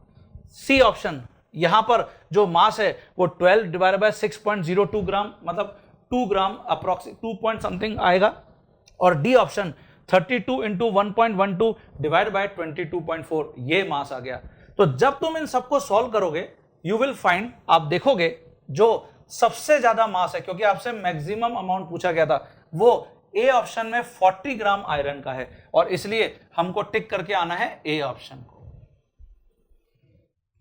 सी ऑप्शन यहां पर जो मास है वो 12 डिवाइडेड बाय 6.02 ग्राम, मतलब 2 ग्राम अप्रोक्सीमेट 2 पॉइंट समथिंग आएगा। और D option 32 into 1.12 divide by 22.4, ये मास आ गया। तो जब तुम इन सबको सॉल्व करोगे यू विल फाइंड, आप देखोगे जो सबसे ज्यादा मास है, क्योंकि आपसे मैक्सिमम अमाउंट पूछा गया था, वो ए ऑप्शन में 40 ग्राम आयरन का है, और इसलिए हमको टिक करके आना है ए ऑप्शन को।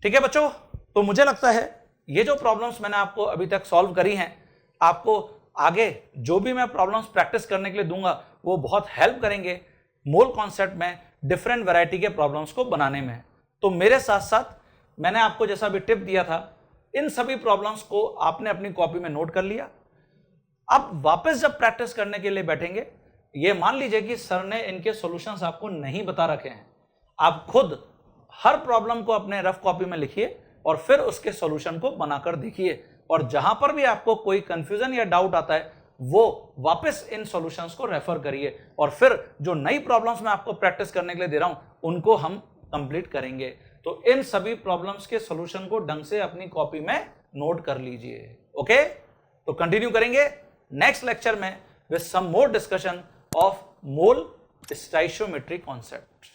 ठीक है बच्चों, तो मुझे लगता है ये जो प्रॉब्लम्स मैंने आपको अभी तक सॉल्व करी हैं, आपको आगे जो भी मैं प्रॉब्लम्स प्रैक्टिस करने के लिए दूंगा वो बहुत हेल्प करेंगे मोल कॉन्सेप्ट में डिफरेंट वैरायटी के प्रॉब्लम्स को बनाने में। तो मेरे साथ साथ मैंने आपको जैसा भी टिप दिया था, इन सभी प्रॉब्लम्स को आपने अपनी कॉपी में नोट कर लिया। अब वापस जब प्रैक्टिस करने के लिए बैठेंगे, ये मान लीजिए कि सर ने इनके सॉल्यूशंस आपको नहीं बता रखे हैं, आप खुद हर प्रॉब्लम को अपने रफ कॉपी में लिखिए और फिर उसके सॉल्यूशन को बनाकर देखिए, और जहां पर भी आपको कोई कंफ्यूजन या डाउट आता है वो वापस इन सॉल्यूशंस को रेफर करिए, और फिर जो नई प्रॉब्लम्स मैं आपको प्रैक्टिस करने के लिए दे रहा हूं उनको हम कंप्लीट करेंगे। तो इन सभी प्रॉब्लम्स के सॉल्यूशन को ढंग से अपनी कॉपी में नोट कर लीजिए। ओके, तो कंटिन्यू करेंगे नेक्स्ट लेक्चर में with some more discussion of mole stoichiometry concept.